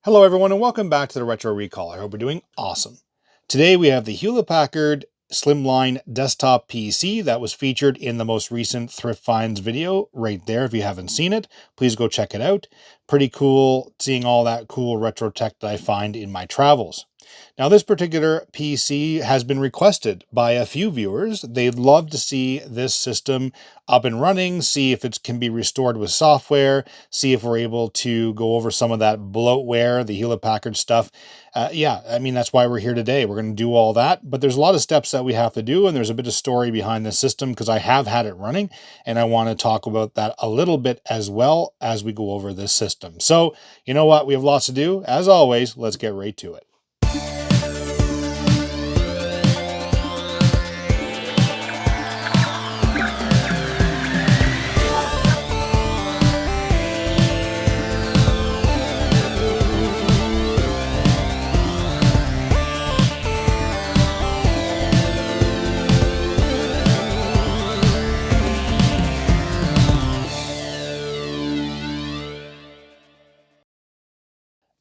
Hello everyone and welcome back to the Retro Recall. I hope you're doing awesome. Today we have the Hewlett-Packard Slimline Desktop PC that was featured in the most recent Thrift Finds video right there. If you haven't seen it, please go check it out. Pretty cool seeing all that cool retro tech that I find in my travels. Now, this particular PC has been requested by a few viewers. They'd love to see this system up and running, see if it can be restored with software, see if we're able to go over some of that bloatware, the Hewlett-Packard stuff. Yeah, I mean, that's why we're here today. We're going to do all that, but there's a lot of steps that we have to do, and there's a bit of story behind the system because I have had it running, and I want to talk about that a little bit as well as we go over this system. So, you know what? We have lots to do. As always, let's get right to it.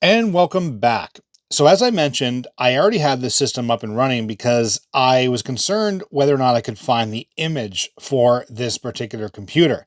And welcome back. So as I mentioned, I already had this system up and running because I was concerned whether or not I could find the image for this particular computer.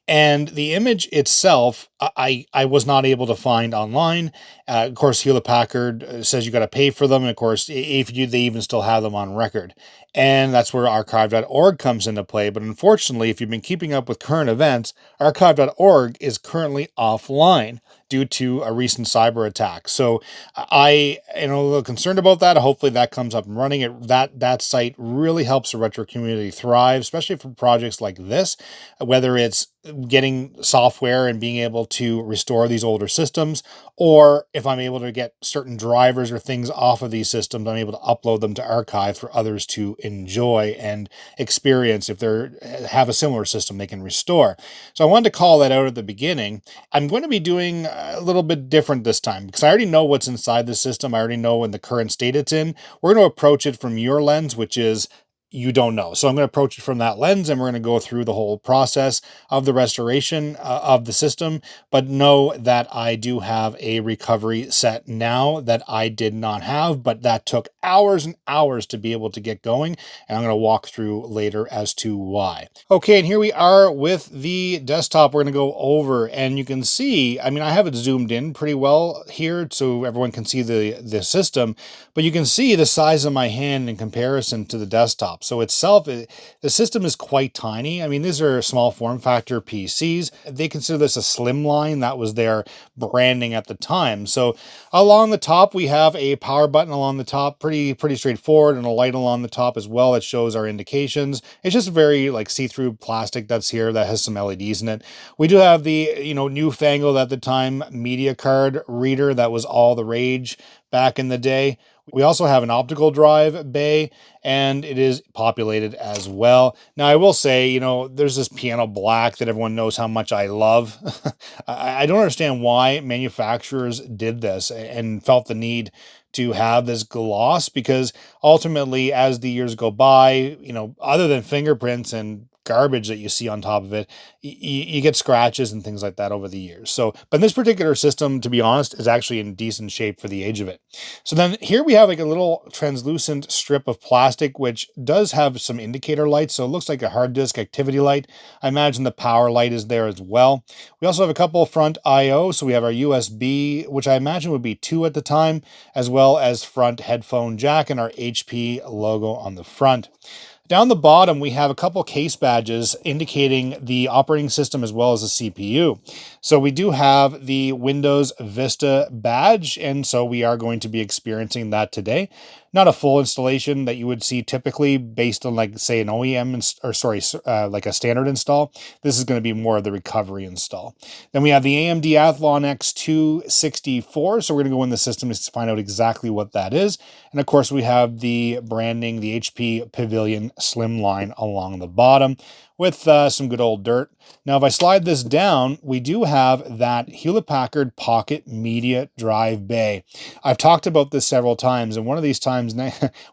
And the image itself, I was not able to find online. Of course, Hewlett-Packard says you got to pay for them. And of course, if you, they even still have them on record. And that's where archive.org comes into play. But unfortunately, if you've been keeping up with current events, archive.org is currently offline due to a recent cyber attack. So I am a little concerned about that. Hopefully that comes up and running. That site really helps the retro community thrive, especially for projects like this, whether it's getting software and being able to restore these older systems, or if I'm able to get certain drivers or things off of these systems, I'm able to upload them to archive for others to enjoy and experience if they have a similar system they can restore. So I wanted to call that out at the beginning. I'm going to be doing a little bit different this time because I already know what's inside the system. I already know in the current state it's in. We're going to approach it from your lens, which is you don't know. So I'm going to approach it from that lens and we're going to go through the whole process of the restoration of the system, but know that I do have a recovery set now that I did not have, but that took hours and hours to be able to get going. And I'm going to walk through later as to why. Okay, and here we are with the desktop we're going to go over, and you can see, I mean, I have it zoomed in pretty well here so everyone can see the system, but you can see the size of my hand in comparison to the desktop. So itself, the system is quite tiny. I mean, these are small form factor PCs. They consider this a slimline. That was their branding at the time. So along the top, we have a power button along the top, pretty straightforward, and a light along the top as well that shows our indications. It's just very like see-through plastic that's here that has some LEDs in it. We do have the, newfangled at the time media card reader that was all the rage back in the day. We also have an optical drive bay, and it is populated as well. Now, I will say, there's this piano black that everyone knows how much I love. I don't understand why manufacturers did this and felt the need to have this gloss, because ultimately, as the years go by, other than fingerprints and garbage that you see on top of it, you get scratches and things like that over the years. So, but this particular system, to be honest, is actually in decent shape for the age of it. So then here we have like a little translucent strip of plastic, which does have some indicator lights. So it looks like a hard disk activity light. I imagine the power light is there as well. We also have a couple of front IO. So we have our USB, which I imagine would be 2 at the time, as well as front headphone jack and our HP logo on the front. Down the bottom, we have a couple case badges indicating the operating system as well as the CPU. So we do have the Windows Vista badge, and so we are going to be experiencing that today. Not a full installation that you would see typically based on, like, say, an OEM, like a standard install. This is going to be more of the recovery install. Then we have the AMD Athlon X264. So we're going to go in the system to find out exactly what that is. And of course, we have the branding, the HP Pavilion Slimline along the bottom. with some good old dirt. Now, if I slide this down, we do have that Hewlett-Packard Pocket Media Drive Bay. I've talked about this several times, and one of these times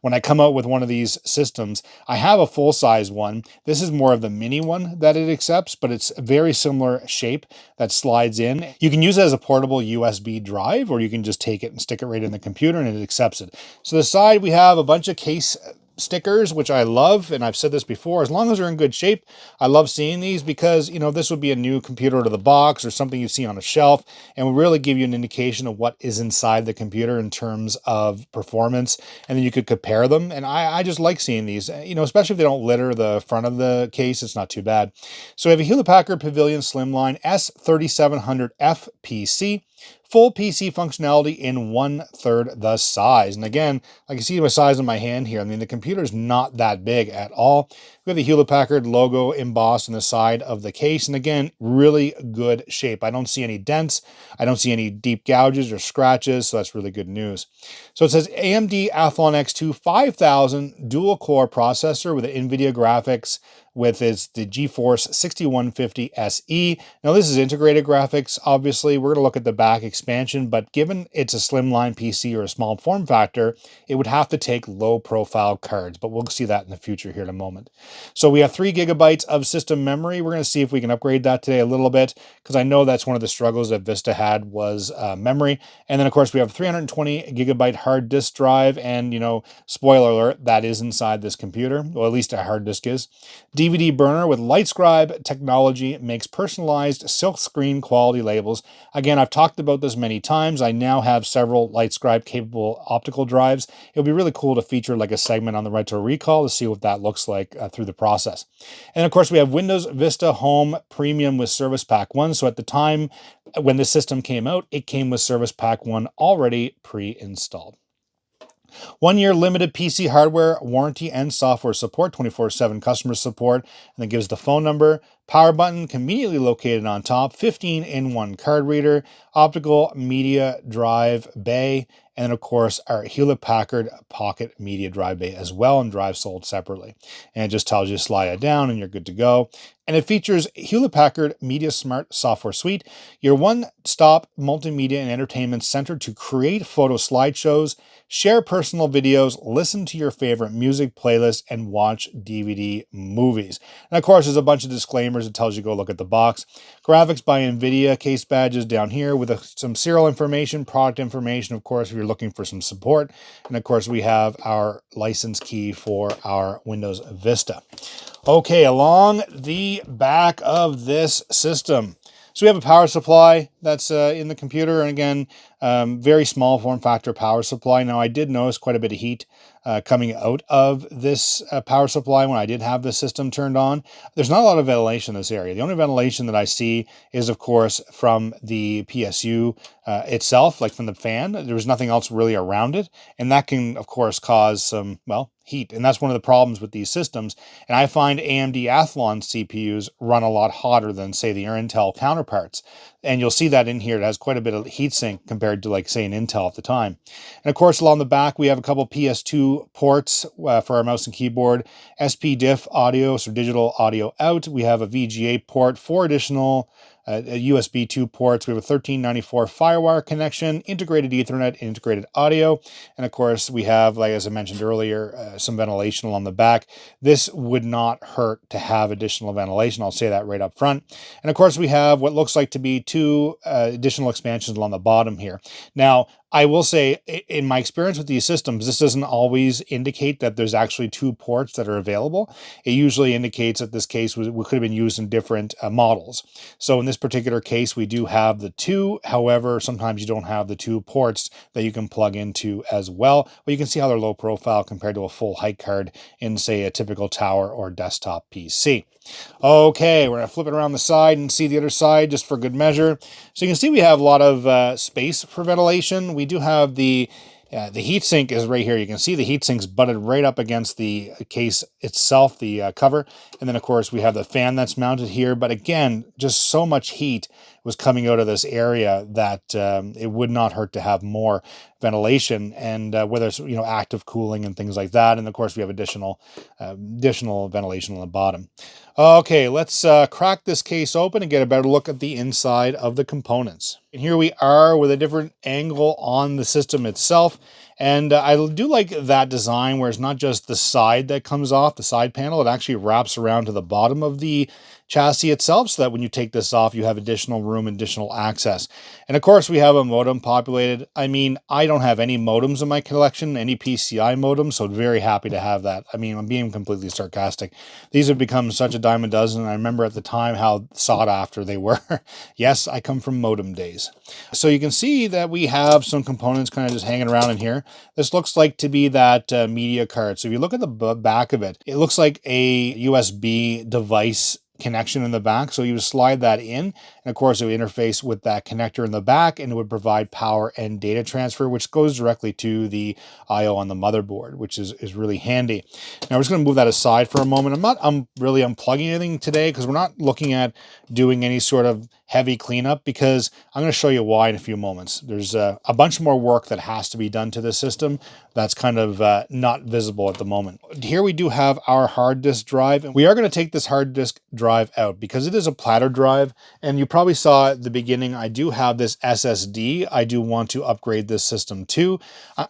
when I come out with one of these systems, I have a full-size one. This is more of the mini one that it accepts, but it's a very similar shape that slides in. You can use it as a portable USB drive, or you can just take it and stick it right in the computer and it accepts it. So the side, we have a bunch of case stickers, which I love, and I've said this before, as long as they're in good shape, I love seeing these because, you know, this would be a new computer out of the box or something you see on a shelf and will really give you an indication of what is inside the computer in terms of performance, and then you could compare them. And I just like seeing these, you know, especially if they don't litter the front of the case, it's not too bad. So we have a Hewlett-Packard Pavilion Slimline S3700F PC. Full PC functionality in 1/3 the size. And again, I can see the size of my hand here. I mean, the computer is not that big at all. We have the Hewlett-Packard logo embossed on the side of the case. And again, really good shape. I don't see any dents. I don't see any deep gouges or scratches. So that's really good news. So it says AMD Athlon X2 5000 dual core processor with an NVIDIA graphics with the GeForce 6150 SE. Now this is integrated graphics. Obviously, we're going to look at the back expansion, but given it's a slimline PC or a small form factor, it would have to take low profile cards, but we'll see that in the future here in a moment. So we have 3 GB of system memory. We're going to see if we can upgrade that today a little bit, because I know that's one of the struggles that Vista had was memory. And then of course we have 320 GB hard disk drive, and you know, spoiler alert, that is inside this computer, or at least a hard disk is. DVD burner with LightScribe technology makes personalized silkscreen quality labels. Again, I've talked about this many times. I now have several LightScribe capable optical drives. It'll be really cool to feature like a segment on the Retro Recall to see what that looks like through the process. And of course, we have Windows Vista Home Premium with Service Pack 1. So at the time when the system came out, it came with Service Pack 1 already pre-installed. 1-year limited PC hardware warranty and software support, 24/7 customer support, and then gives the phone number. Power button conveniently located on top, 15-in-1 card reader, optical media drive bay, and then of course our Hewlett-Packard Pocket Media Drive Bay as well, and drive sold separately. And it just tells you to slide it down and you're good to go. And it features Hewlett-Packard Media Smart Software Suite, your one-stop multimedia and entertainment center to create photo slideshows, share personal videos, listen to your favorite music playlists, and watch DVD movies. And of course, there's a bunch of disclaimers. It tells you go look at the box. Graphics by NVIDIA, case badges down here with some serial information, product information, of course, if you're looking for some support. And of course, we have our license key for our Windows Vista. Okay, along the back of this system, so we have a power supply that's in the computer, and again, very small form factor power supply. Now, I did notice quite a bit of heat coming out of this power supply when I did have the system turned on. There's not a lot of ventilation in this area. The only ventilation that I see is, of course, from the PSU itself, like from the fan. There was nothing else really around it, and that can, of course, cause some, well, heat. And that's one of the problems with these systems. And I find AMD Athlon CPUs run a lot hotter than, say, the Intel counterparts. And you'll see that in here. It has quite a bit of heat sink compared to, like, say, an Intel at the time. And of course, along the back, we have a couple PS2 ports for our mouse and keyboard, SP-Diff audio, so digital audio out. We have a VGA port, 4 additional USB 2 ports. We have a 1394 FireWire connection, integrated Ethernet, integrated audio. And of course, we have, like as I mentioned earlier, some ventilation along the back. This would not hurt to have additional ventilation. I'll say that right up front. And of course, we have what looks like to be 2 additional expansions along the bottom here. Now, I will say, in my experience with these systems, this doesn't always indicate that there's actually 2 ports that are available. It usually indicates that this case could have been used in different models. So in this particular case, we do have the 2. However, sometimes you don't have the 2 ports that you can plug into as well. But you can see how they're low profile compared to a full height card in, say, a typical tower or desktop PC. Okay, we're going to flip it around the side and see the other side just for good measure. So you can see we have a lot of space for ventilation. We do have the heatsink is right here. You can see the heatsink's butted right up against the case itself, the cover. And then, of course, we have the fan that's mounted here. But again, just so much heat was coming out of this area, that it would not hurt to have more ventilation, and whether it's, you know, active cooling and things like that. And of course we have additional ventilation on the bottom. Okay, let's crack this case open and get a better look at the inside of the components. And here we are with a different angle on the system itself. And I do like that design where it's not just the side that comes off, the side panel, it actually wraps around to the bottom of the chassis itself, so that when you take this off, you have additional room, additional access. And of course, we have a modem populated. I mean, I don't have any modems in my collection, any PCI modems, so very happy to have that. I mean, I'm being completely sarcastic. These have become such a dime a dozen. I remember at the time how sought after they were. Yes, I come from modem days. So you can see that we have some components kind of just hanging around in here. This looks like to be that media card. So if you look at the back of it, it looks like a USB device connection in the back. So you would slide that in, and of course it would interface with that connector in the back, and it would provide power and data transfer, which goes directly to the IO on the motherboard, which is really handy. Now we're just going to move that aside for a moment. I'm really unplugging anything today because we're not looking at doing any sort of heavy cleanup, because I'm going to show you why in a few moments. There's a bunch more work that has to be done to this system that's kind of not visible at the moment. Here we do have our hard disk drive, and we are going to take this hard disk drive out because it is a platter drive, and you probably saw at the beginning I do have this SSD I do want to upgrade this system to.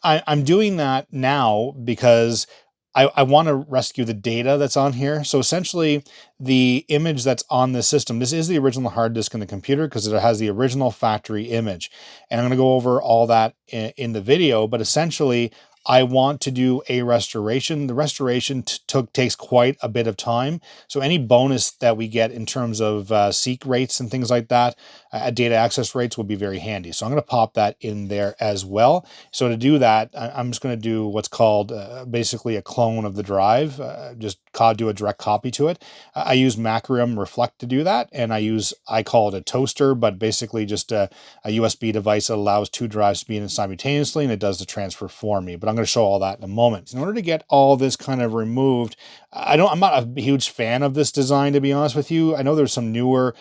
I'm doing that now because I want to rescue the data that's on here. So essentially, the image that's on this system, this is the original hard disk in the computer because it has the original factory image. And I'm going to go over all that in the video, but essentially, I want to do a restoration. The restoration takes quite a bit of time. So any bonus that we get in terms of seek rates and things like that, data access rates, will be very handy. So I'm going to pop that in there as well. So to do that, I'm just going to do what's called basically a clone of the drive, just do a direct copy to it. I use Macrium Reflect to do that, and I call it a toaster, but basically just a USB device that allows two drives to be in simultaneously, and it does the transfer for me. But I'm going to show all that in a moment. In order to get all this kind of removed, I'm not a huge fan of this design, to be honest with you. I know there's some newer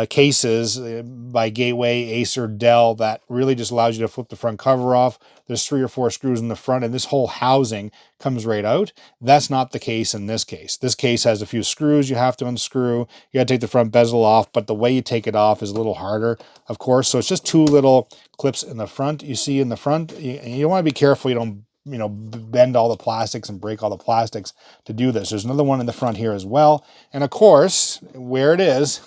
cases by Gateway, Acer, Dell that really just allows you to flip the front cover off. There's 3 or 4 screws in the front, and this whole housing comes right out. That's not the case in this case. This case has a few screws you have to unscrew. You got to take the front bezel off, but the way you take it off is a little harder, of course. So it's just 2 little clips in the front. You see in the front, you want to be careful you don't bend all the plastics and break all the plastics to do this. There's another one in the front here as well. And of course, where it is,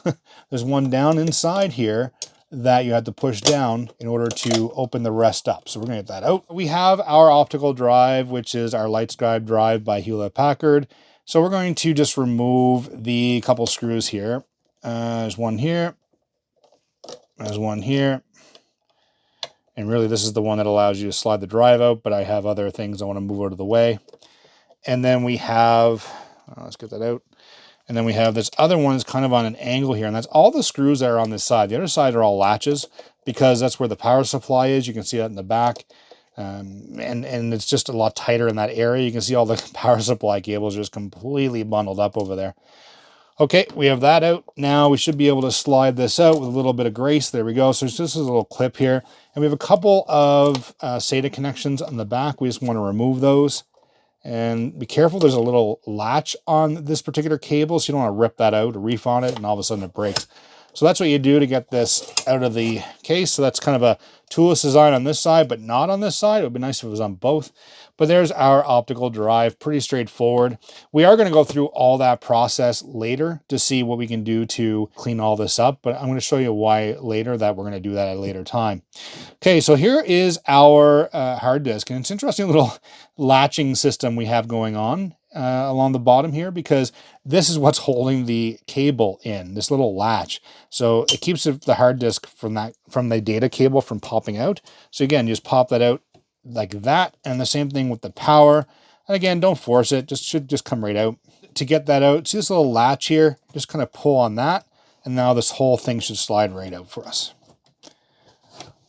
there's one down inside here that you have to push down in order to open the rest up. So we're going to get that out. We have our optical drive, which is our LightScribe drive by Hewlett-Packard. So we're going to just remove the couple screws here. There's one here. There's one here. And really, this is the one that allows you to slide the drive out, but I have other things I want to move out of the way. And then we have, let's get that out. And then we have this other one that's kind of on an angle here, and that's all the screws that are on this side. The other side are all latches because that's where the power supply is. You can see that in the back. And it's just a lot tighter in that area. You can see all the power supply cables just completely bundled up over there. Okay, we have that out. Now we should be able to slide this out with a little bit of grace. There we go. So it's just a little clip here. And we have a couple of SATA connections on the back. We just want to remove those. And be careful, there's a little latch on this particular cable, so you don't want to rip that out or reef on it, and all of a sudden it breaks. So that's what you do to get this out of the case. So that's kind of a toolless design on this side, but not on this side. It would be nice if it was on both. But there's our optical drive, pretty straightforward. We are going to go through all that process later to see what we can do to clean all this up, but I'm going to show you why later, that we're going to do that at a later time. Okay, so here is our hard disk, and it's an interesting little latching system we have going on along the bottom here, because this is what's holding the cable in, this little latch. So it keeps the hard disk from the data cable from popping out. So again, you just pop that out like that, and the same thing with the power. And again, don't force it, should just come right out. To get that out, see this little latch here? Just kind of pull on that, and now this whole thing should slide right out for us.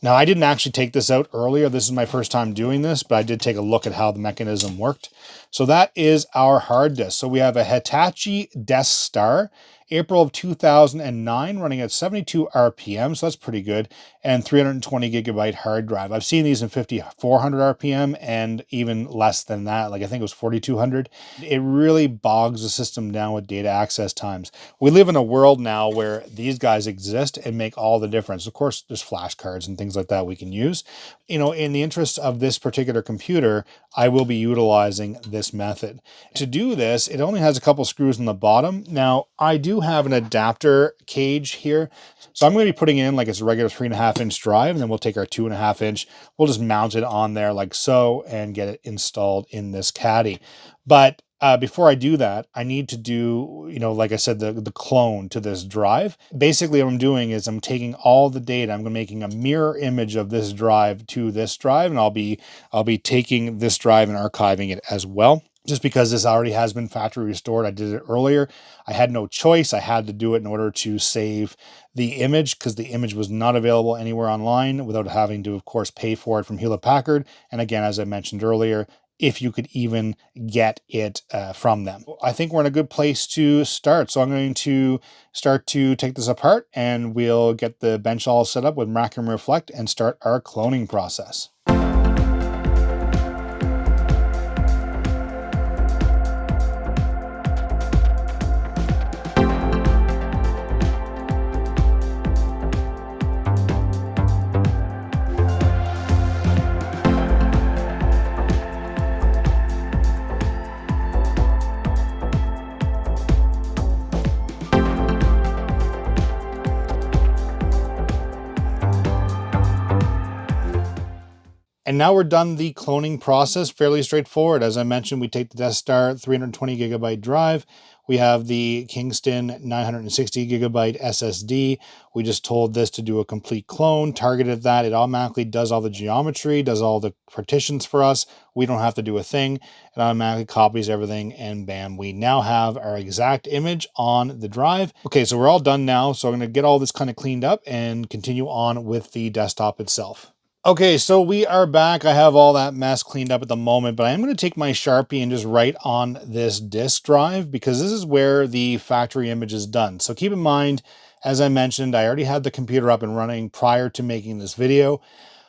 Now, I didn't actually take this out earlier. This is my first time doing this, but I did take a look at how the mechanism worked. So that is our hard disk. So we have a Hitachi Desk Star. April of 2009, running at 72 RPM, so that's pretty good, and 320 gigabyte hard drive. I've seen these in 5400 RPM and even less than that, like I think it was 4200. It really bogs the system down with data access times. We live in a world now where these guys exist and make all the difference. Of course, there's flashcards and things like that we can use. You know, in the interest of this particular computer, I will be utilizing this method. To do this, it only has a couple screws on the bottom. Now, I do have an adapter cage here, so I'm going to be putting in like it's a regular 3.5-inch drive, and then we'll take our 2.5-inch, we'll just mount it on there like so, and get it installed in this caddy. But before I do that, I need to do, you know, like I said, the clone to this drive. Basically, what I'm doing is I'm taking all the data, I'm making a mirror image of this drive to this drive, and I'll be taking this drive and archiving it as well. Just because this already has been factory restored, I did it earlier. I had no choice. I had to do it in order to save the image, because the image was not available anywhere online without having to, of course, pay for it from Hewlett Packard. And again, as I mentioned earlier, if you could even get it from them. I think we're in a good place to start. So I'm going to start to take this apart, and we'll get the bench all set up with Rack and Reflect and start our cloning process. And now we're done the cloning process, fairly straightforward. As I mentioned, we take the Death Star 320 gigabyte drive. We have the Kingston 960 gigabyte SSD. We just told this to do a complete clone, targeted that. It automatically does all the geometry, does all the partitions for us. We don't have to do a thing. It automatically copies everything, and bam, we now have our exact image on the drive. Okay, so we're all done now. So I'm going to get all this kind of cleaned up and continue on with the desktop itself. Okay, so we are back. I have all that mess cleaned up at the moment, but I am going to take my Sharpie and just write on this disk drive, because this is where the factory image is done. So keep in mind, as I mentioned, I already had the computer up and running prior to making this video.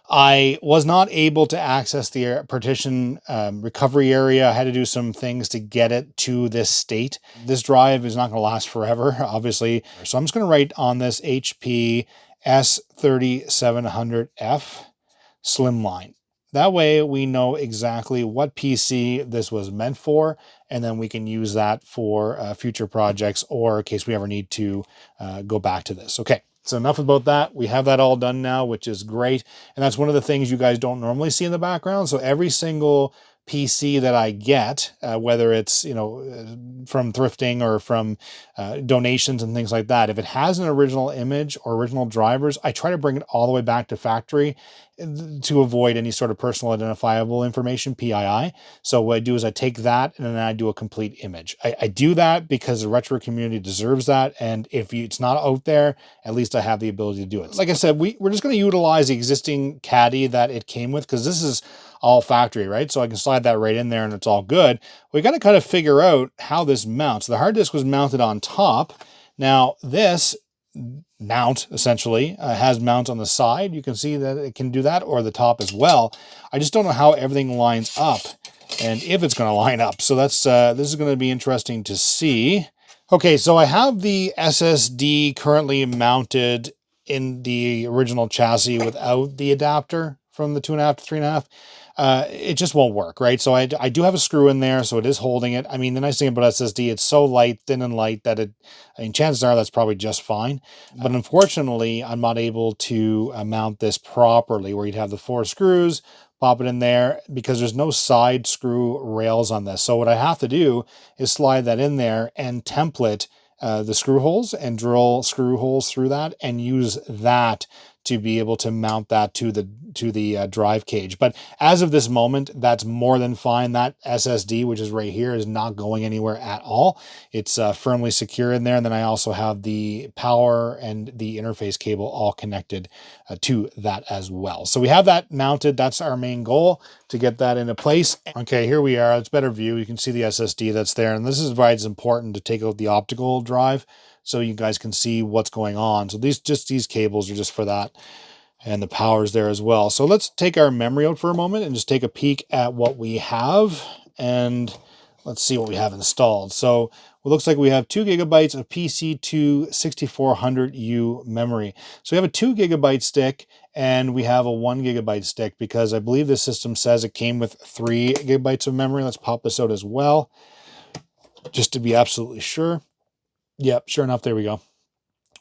I was not able to access the partition recovery area. I had to do some things to get it to this state. This drive is not going to last forever, obviously. So I'm just going to write on this HP S3700F Slimline. That way we know exactly what PC this was meant for, and then we can use that for future projects, or in case we ever need to go back to this. Okay, so enough about that. We have that all done now, which is great. And that's one of the things you guys don't normally see in the background. So every single PC that I get, whether it's, you know, from thrifting or from donations and things like that, if it has an original image or original drivers, I try to bring it all the way back to factory to avoid any sort of personal identifiable information, PII. So what I do is I take that and then I do a complete image. I do that because the retro community deserves that. And if it's not out there, at least I have the ability to do it. Like I said, we're just going to utilize the existing caddy that it came with, because this is all factory, right? So I can slide that right in there and it's all good. We got to kind of figure out how this mounts. The hard disk was mounted on top. Now this mount essentially has mounts on the side. You can see that it can do that, or the top as well. I just don't know how everything lines up and if it's going to line up. So that's this is going to be interesting to see. Okay, so I have the SSD currently mounted in the original chassis without the adapter from the 2.5 to 3.5. It just won't work, right? So I do have a screw in there, so it is holding it. I mean, the nice thing about SSD, it's so light, thin and light, that I mean, chances are that's probably just fine. But unfortunately, I'm not able to mount this properly, where you'd have the 4 screws, pop it in there, because there's no side screw rails on this. So what I have to do is slide that in there and template the screw holes and drill screw holes through that, and use that to be able to mount that to the drive cage. But as of this moment, that's more than fine. That SSD, which is right here, is not going anywhere at all. It's firmly secure in there. And then I also have the power and the interface cable all connected to that as well. So we have that mounted. That's our main goal, to get that into place. Okay, here we are. It's better view. You can see the SSD that's there. And this is why it's important to take out the optical drive, so you guys can see what's going on. So these cables are just for that. And the power's there as well. So let's take our memory out for a moment and just take a peek at what we have. And let's see what we have installed. So it looks like we have 2 gigabytes of PC2 6400U memory. So we have a 2 gigabyte stick and we have a 1 gigabyte stick because I believe this system says it came with 3 gigabytes of memory. Let's pop this out as well, just to be absolutely sure. Yep, sure enough, there we go.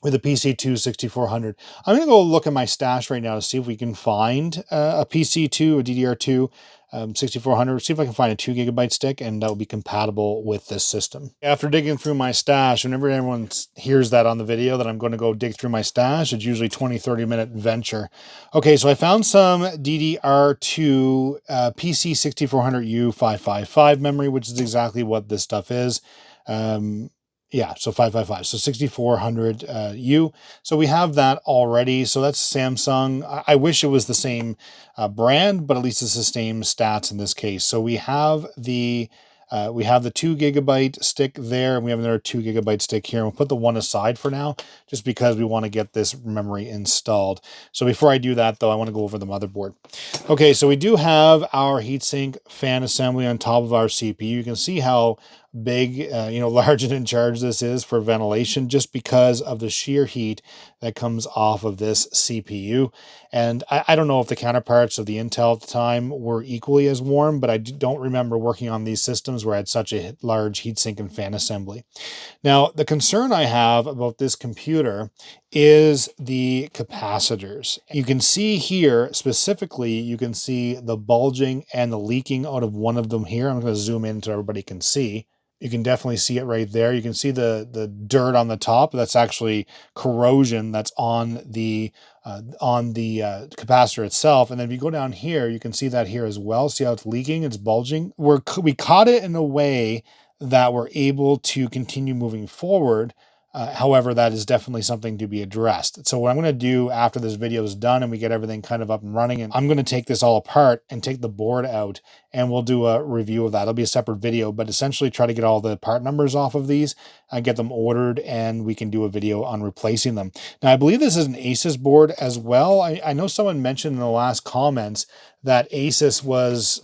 With a PC2 6400. I'm going to go look at my stash right now to see if we can find a PC2, a DDR2 6400, see if I can find a 2 gigabyte stick and that will be compatible with this system. After digging through my stash, whenever everyone hears that on the video that I'm going to go dig through my stash, it's usually 20-30 minute venture. Okay, so I found some DDR2 PC 6400U 555 memory, which is exactly what this stuff is. Yeah, so 555, so 6400 U. So we have that already. So that's Samsung. I wish it was the same brand, but at least it's the same stats in this case. So we have the 2 gigabyte stick there, and we have another 2 gigabyte stick here. And we'll put the one aside for now, just because we want to get this memory installed. So before I do that, though, I want to go over the motherboard. Okay, so we do have our heatsink fan assembly on top of our CPU. You can see how big, large and in charge this is for ventilation, just because of the sheer heat that comes off of this CPU. And I don't know if the counterparts of the Intel at the time were equally as warm, but I don't remember working on these systems where I had such a large heatsink and fan assembly. Now, the concern I have about this computer is the capacitors. You can see here, specifically, you can see the bulging and the leaking out of one of them here. I'm going to zoom in so everybody can see. You can definitely see it right there. You can see the dirt on the top. That's actually corrosion that's on the capacitor itself. And then if you go down here, you can see that here as well. See how it's leaking? It's bulging. We caught it in a way that we're able to continue moving forward. However, that is definitely something to be addressed. So what I'm going to do after this video is done and we get everything kind of up and running, and I'm going to take this all apart and take the board out, and we'll do a review of that. It'll be a separate video, but essentially try to get all the part numbers off of these, get them ordered, and we can do a video on replacing them. Now, I believe this is an Asus board as well. I know someone mentioned in the last comments that Asus was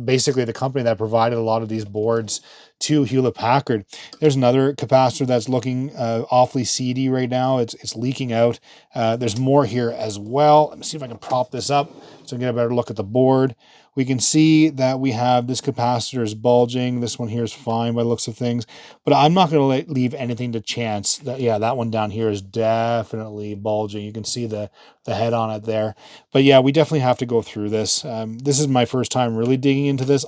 basically the company that provided a lot of these boards to Hewlett-Packard. There's another capacitor that's looking awfully seedy right now. It's leaking out. There's more here as well. Let me see if I can prop this up so I can get a better look at the board. We can see that we have this capacitor is bulging. This one here is fine by the looks of things, but I'm not going to leave anything to chance. That one down here is definitely bulging. You can see the head on it there. But yeah, we definitely have to go through this. This is my first time really digging into this.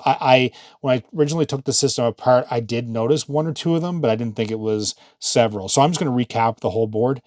When I originally took the system apart, I did notice one or two of them, but I didn't think it was several. So I'm just going to recap the whole board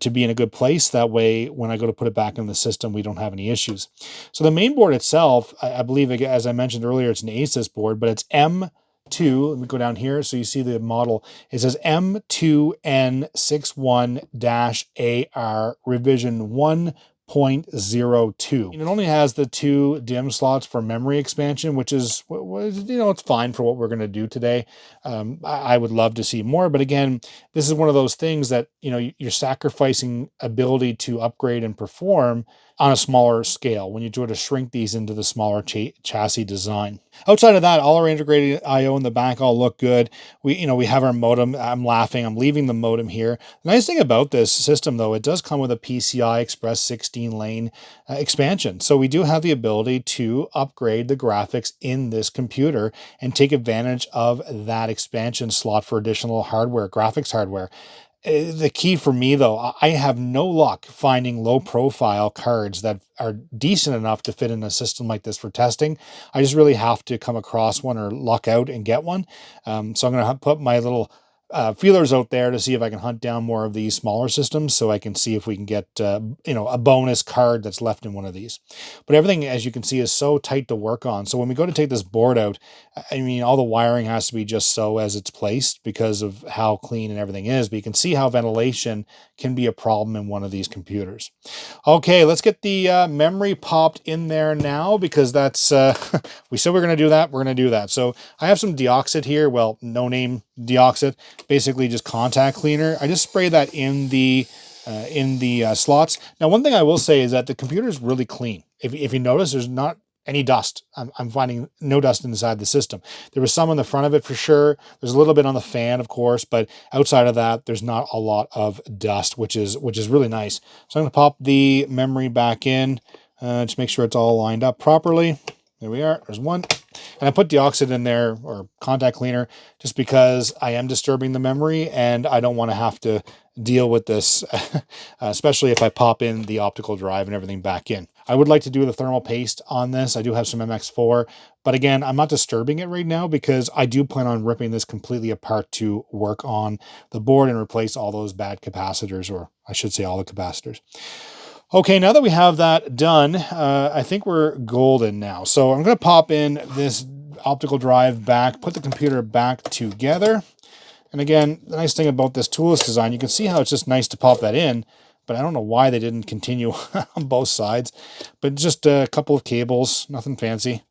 to be in a good place. That way, when I go to put it back in the system, we don't have any issues. So the main board itself, I believe, as I mentioned earlier, it's an Asus board, but it's M2. Let me go down here so you see the model. It says M2N61-AR revision 1.02. And it only has the 2 DIMM slots for memory expansion, which is, it's fine for what we're going to do today. I would love to see more, but again, this is one of those things that, you're sacrificing ability to upgrade and perform on a smaller scale when you try to shrink these into the smaller chassis design. Outside of that, all our integrated I/O in the back all look good. We have our modem. I'm laughing. I'm leaving the modem here. The nice thing about this system, though, it does come with a PCI Express 16-lane expansion. So we do have the ability to upgrade the graphics in this computer and take advantage of that expansion slot for additional hardware, graphics hardware. The key for me, though, I have no luck finding low profile cards that are decent enough to fit in a system like this for testing. I just really have to come across one or luck out and get one. So I'm going to put my little feelers out there to see if I can hunt down more of these smaller systems so I can see if we can get, a bonus card that's left in one of these. But everything, as you can see, is so tight to work on. So when we go to take this board out, all the wiring has to be just so as it's placed because of how clean and everything is. But you can see how ventilation can be a problem in one of these computers. Okay, let's get the memory popped in there now because that's, we said we're going to do that. We're going to do that. So I have some deoxit here. Well, no name deoxit, basically just contact cleaner. I just spray that in the slots. Now, one thing I will say is that the computer is really clean. If you notice, there's not any dust. I'm finding no dust inside the system. There was some on the front of it for sure. There's a little bit on the fan, of course, but outside of that, there's not a lot of dust, which is really nice. So I'm going to pop the memory back in, just make sure it's all lined up properly. There we are. There's one. And I put deoxit in there, or contact cleaner, just because I am disturbing the memory and I don't want to have to deal with this, especially if I pop in the optical drive and everything back in. I would like to do the thermal paste on this. I do have some MX4, but again, I'm not disturbing it right now because I do plan on ripping this completely apart to work on the board and replace all those bad capacitors, or I should say all the capacitors. Okay, now that we have that done, I think we're golden now. So I'm going to pop in this optical drive back, put the computer back together. And again, the nice thing about this toolless design, you can see how it's just nice to pop that in, but I don't know why they didn't continue on both sides. But just a couple of cables, nothing fancy.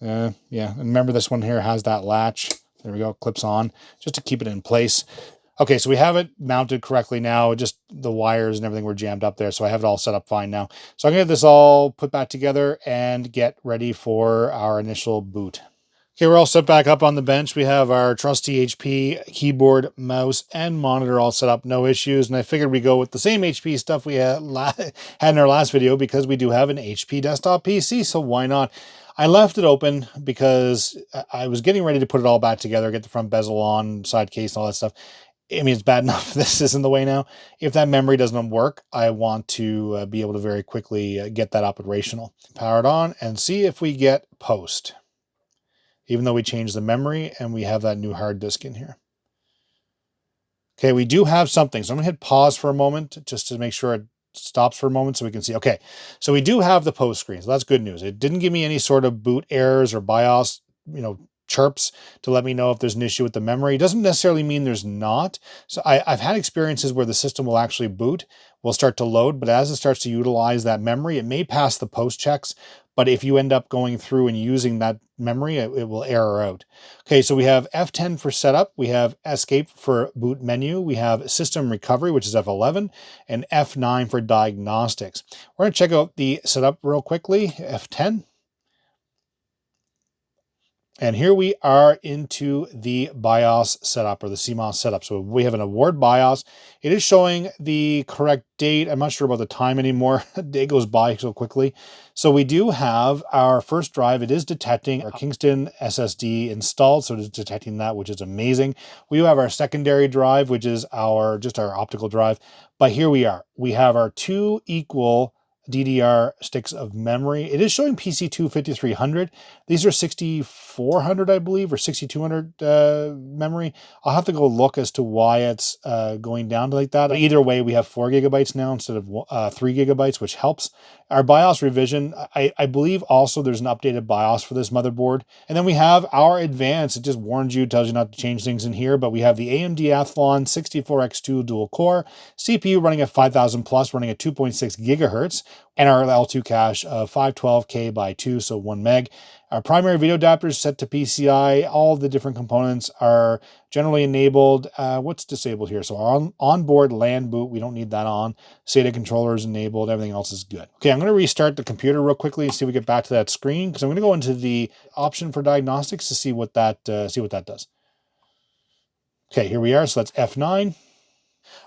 Yeah, and remember this one here has that latch. There we go, clips on, just to keep it in place. Okay, so we have it mounted correctly now. Just the wires and everything were jammed up there, so I have it all set up fine now. So I'm going to get this all put back together and get ready for our initial boot. Okay, we're all set back up on the bench. We have our trusty HP keyboard, mouse, and monitor all set up, no issues. And I figured we go with the same HP stuff we had in our last video because we do have an HP desktop PC, so why not? I left it open because I was getting ready to put it all back together, get the front bezel on, side case, and all that stuff. I mean, it's bad enough this is in the way now. If that memory doesn't work, I want to be able to very quickly get that operational. Power it on and see if we get post. Even though we changed the memory and we have that new hard disk in here. Okay, we do have something. So I'm going to hit pause for a moment just to make sure it stops for a moment so we can see. Okay, so we do have the post screen. So that's good news. It didn't give me any sort of boot errors or BIOS, chirps to let me know if there's an issue with the memory. It doesn't necessarily mean there's not. So I've had experiences where the system will actually boot, will start to load, but as it starts to utilize that memory, it may pass the post checks. But if you end up going through and using that memory, it will error out. Okay, so we have F10 for setup. We have escape for boot menu. We have system recovery, which is F11, and F9 for diagnostics. We're going to check out the setup real quickly, F10. And here we are into the BIOS setup, or the CMOS setup. So we have an award BIOS. It is showing the correct date. I'm not sure about the time anymore. The day goes by so quickly. So we do have our first drive. It is detecting our Kingston SSD installed. So it is detecting that, which is amazing. We do have our secondary drive, which is just our optical drive. But here we are. We have our two equal DDR sticks of memory. It is showing PC2 5300. These are 6400, I believe, or 6200 memory. I'll have to go look as to why it's going down like that. But either way, we have 4 gigabytes now instead of 3 gigabytes, which helps. Our BIOS revision, I believe also there's an updated BIOS for this motherboard. And then we have our advanced. It just warns you, tells you not to change things in here, but we have the AMD Athlon 64X2 dual core, CPU running at 5000 plus, running at 2.6 gigahertz, and our L2 cache of 512K by 2, so 1 meg. Our primary video adapter is set to PCI. All the different components are generally enabled. What's disabled here? So our onboard LAN boot, we don't need that on. SATA controller is enabled. Everything else is good. Okay, I'm going to restart the computer real quickly and see if we get back to that screen, because I'm going to go into the option for diagnostics to see what that does. Okay, here we are. So that's F9.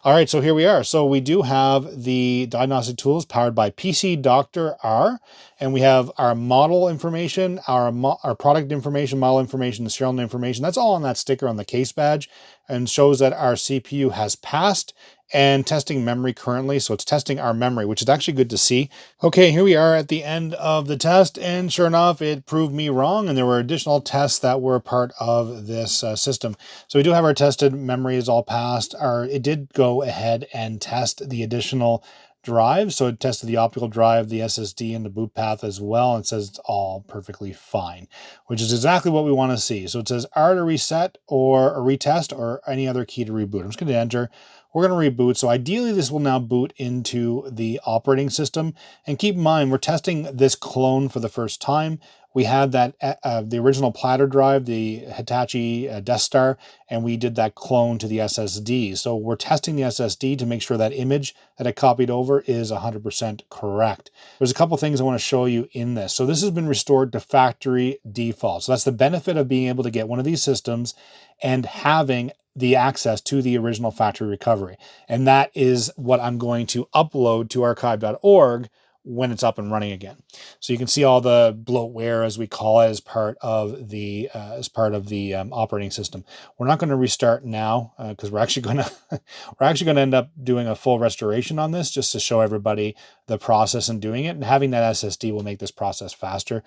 All right, so here we are. So we do have the diagnostic tools powered by PC Doctor R, and we have our model information, our product information, model information, the serial information. That's all on that sticker on the case badge, and shows that our CPU has passed and testing memory currently. So it's testing our memory, which is actually good to see. Okay, here we are at the end of the test, and sure enough, it proved me wrong, and there were additional tests that were part of this system. So we do have our tested memory is all passed. It did go ahead and test the additional drive. So it tested the optical drive, the SSD, and the boot path as well. And it says it's all perfectly fine, which is exactly what we want to see. So it says R to reset or a retest or any other key to reboot. I'm just going to enter we're going to reboot. So ideally this will now boot into the operating system. And keep in mind, we're testing this clone for the first time. We had that the original platter drive, the Hitachi Death Star, and we did that clone to the SSD. So we're testing the SSD to make sure that image that I copied over is 100% correct. There's a couple things I want to show you in this. So this has been restored to factory default. So that's the benefit of being able to get one of these systems and having the access to the original factory recovery. And that is what I'm going to upload to archive.org when it's up and running again. So you can see all the bloatware, as we call it, as part of the operating system. We're not going to restart now because we're actually going to end up doing a full restoration on this just to show everybody the process and doing it. And having that SSD will make this process faster.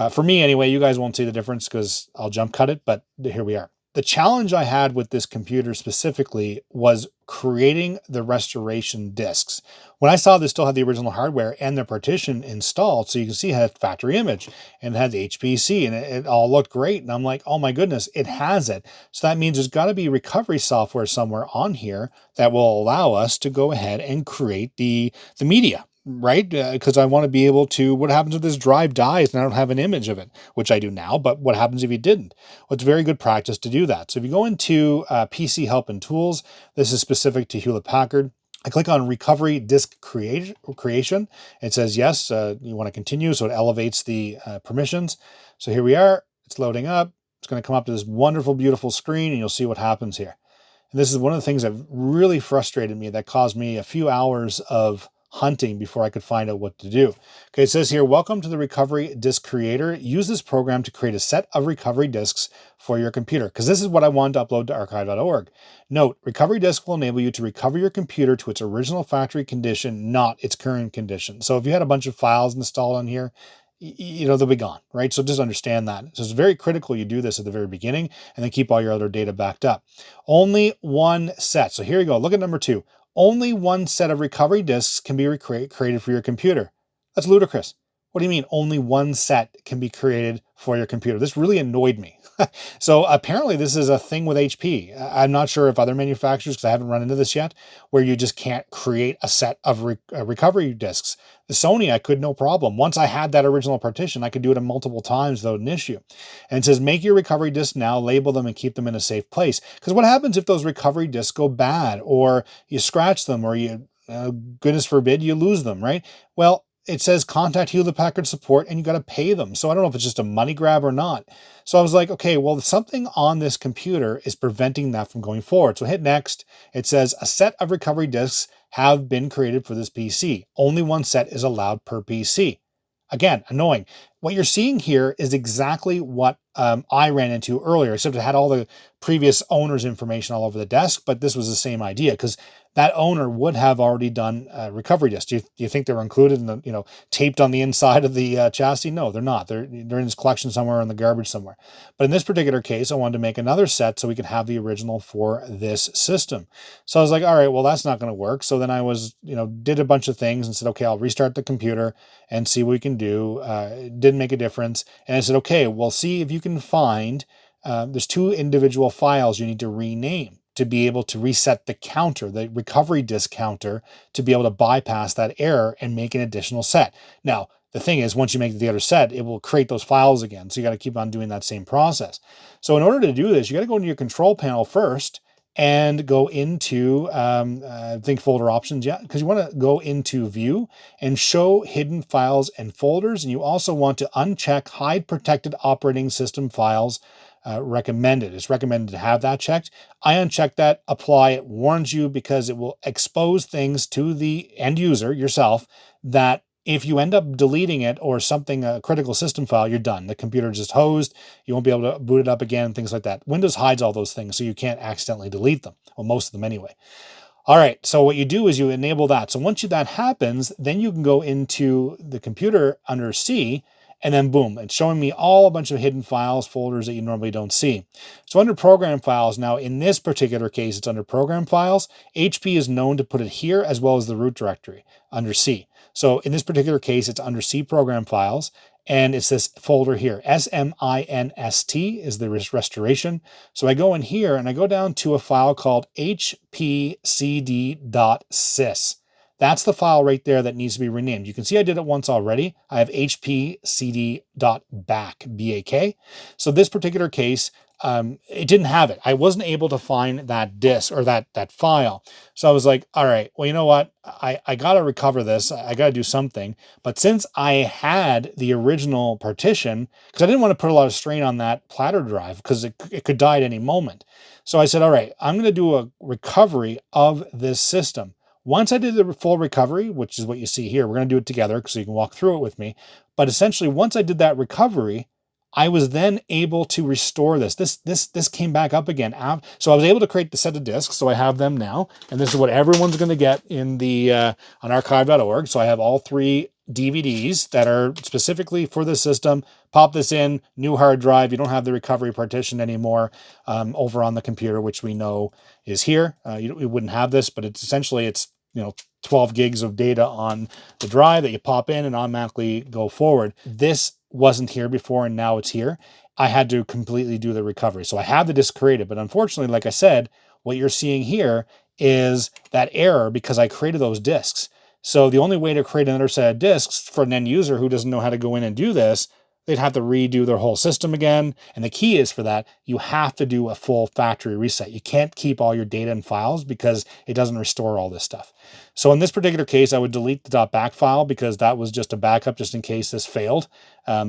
For me anyway, you guys won't see the difference because I'll jump cut it, but here we are. The challenge I had with this computer specifically was creating the restoration disks. When I saw this still had the original hardware and the partition installed, so you can see it had factory image and it had the HPC and it all looked great. And I'm like, oh my goodness, it has it. So that means there's got to be recovery software somewhere on here that will allow us to go ahead and create the media. Right? Because I want to be able to, what happens if this drive dies and I don't have an image of it, which I do now, but what happens if you didn't? Well, it's very good practice to do that. So if you go into PC help and tools, this is specific to Hewlett Packard. I click on recovery disk creation. It says, yes, you want to continue. So it elevates the permissions. So here we are, it's loading up. It's going to come up to this wonderful, beautiful screen and you'll see what happens here. And this is one of the things that really frustrated me that caused me a few hours of hunting before I could find out what to do. Okay, it says here, welcome to the Recovery Disk Creator. Use this program to create a set of recovery disks for your computer, because this is what I wanted to upload to archive.org. Note, recovery disk will enable you to recover your computer to its original factory condition, not its current condition. So if you had a bunch of files installed on here, they'll be gone, right? So just understand that. So it's very critical you do this at the very beginning and then keep all your other data backed up. Only one set. So here you go. Look at number 2. Only one set of recovery disks can be created for your computer. That's ludicrous. What do you mean only one set can be created for your computer? This really annoyed me. So apparently this is a thing with HP. I'm not sure if other manufacturers, because I haven't run into this yet, where you just can't create a set of recovery disks. The Sony, I could no problem. Once I had that original partition, I could do it multiple times without an issue. And it says, make your recovery disks now, label them and keep them in a safe place. Because what happens if those recovery disks go bad or you scratch them or you, goodness forbid, you lose them, right? Well, it says contact Hewlett Packard support and you got to pay them. So I don't know if it's just a money grab or not. So I was like, okay, well, something on this computer is preventing that from going forward. So hit next. It says a set of recovery disks have been created for this PC. Only one set is allowed per PC. Again, annoying. What you're seeing here is exactly what I ran into earlier, except it had all the previous owner's information all over the desk, but this was the same idea because that owner would have already done recovery disks. Do you think they're included in the, taped on the inside of the chassis? No, they're not. They're in this collection somewhere in the garbage somewhere. But in this particular case, I wanted to make another set so we could have the original for this system. So I was like, all right, well, that's not going to work. So then I was, did a bunch of things and said, okay, I'll restart the computer and see what we can do. It didn't make a difference. And I said, okay, well, see if you can find, there's 2 individual files you need to rename to be able to reset the counter, the recovery disk counter, to be able to bypass that error and make an additional set. Now, the thing is, once you make the other set, it will create those files again. So you got to keep on doing that same process. So in order to do this, you got to go into your control panel first and go into, I think folder options, because you want to go into view and show hidden files and folders. And you also want to uncheck hide protected operating system files recommended. It's recommended to have that checked. I unchecked that, apply. It warns you because it will expose things to the end user, yourself, that if you end up deleting it or something, a critical system file, you're done. The computer just hosed. You won't be able to boot it up again, things like that. Windows hides all those things so you can't accidentally delete them. Well, most of them anyway. All right, so what you do is you enable that. So once that happens, then you can go into the computer under C, and then boom, it's showing me all a bunch of hidden files, folders that you normally don't see. So under program files, now in this particular case, it's under program files. HP is known to put it here as well as the root directory under C. So in this particular case, it's under C program files. and it's this folder here. SMINST is the restoration. So I go in here and I go down to a file called hpcd.sys. That's the file right there that needs to be renamed. You can see I did it once already. I have hpcd.back, B-A-K. So this particular case, it didn't have it. I wasn't able to find that disk or that file. So I was like, all right, well, you know what? I got to recover this. I got to do something. But since I had the original partition, because I didn't want to put a lot of strain on that platter drive because it could die at any moment. So I said, all right, I'm going to do a recovery of this system. Once I did the full recovery, which is what you see here, we're going to do it together so you can walk through it with me. But essentially, once I did that recovery, I was then able to restore this. This came back up again. So I was able to create the set of disks. So I have them now. And this is what everyone's going to get in the on archive.org. So I have all 3 DVDs that are specifically for the system. Pop this in, new hard drive. You don't have the recovery partition anymore over on the computer, which we know is here. You wouldn't have this, but it's essentially 12 gigs of data on the drive that you pop in and automatically go forward. This wasn't here before and now it's here. I had to completely do the recovery. So I have the disk created, but unfortunately, like I said, what you're seeing here is that error because I created those disks. So the only way to create another set of disks for an end user who doesn't know how to go in and do this, they'd have to redo their whole system again. And the key is for that, you have to do a full factory reset. You can't keep all your data and files because it doesn't restore all this stuff. So in this particular case, I would delete the .back file because that was just a backup just in case this failed.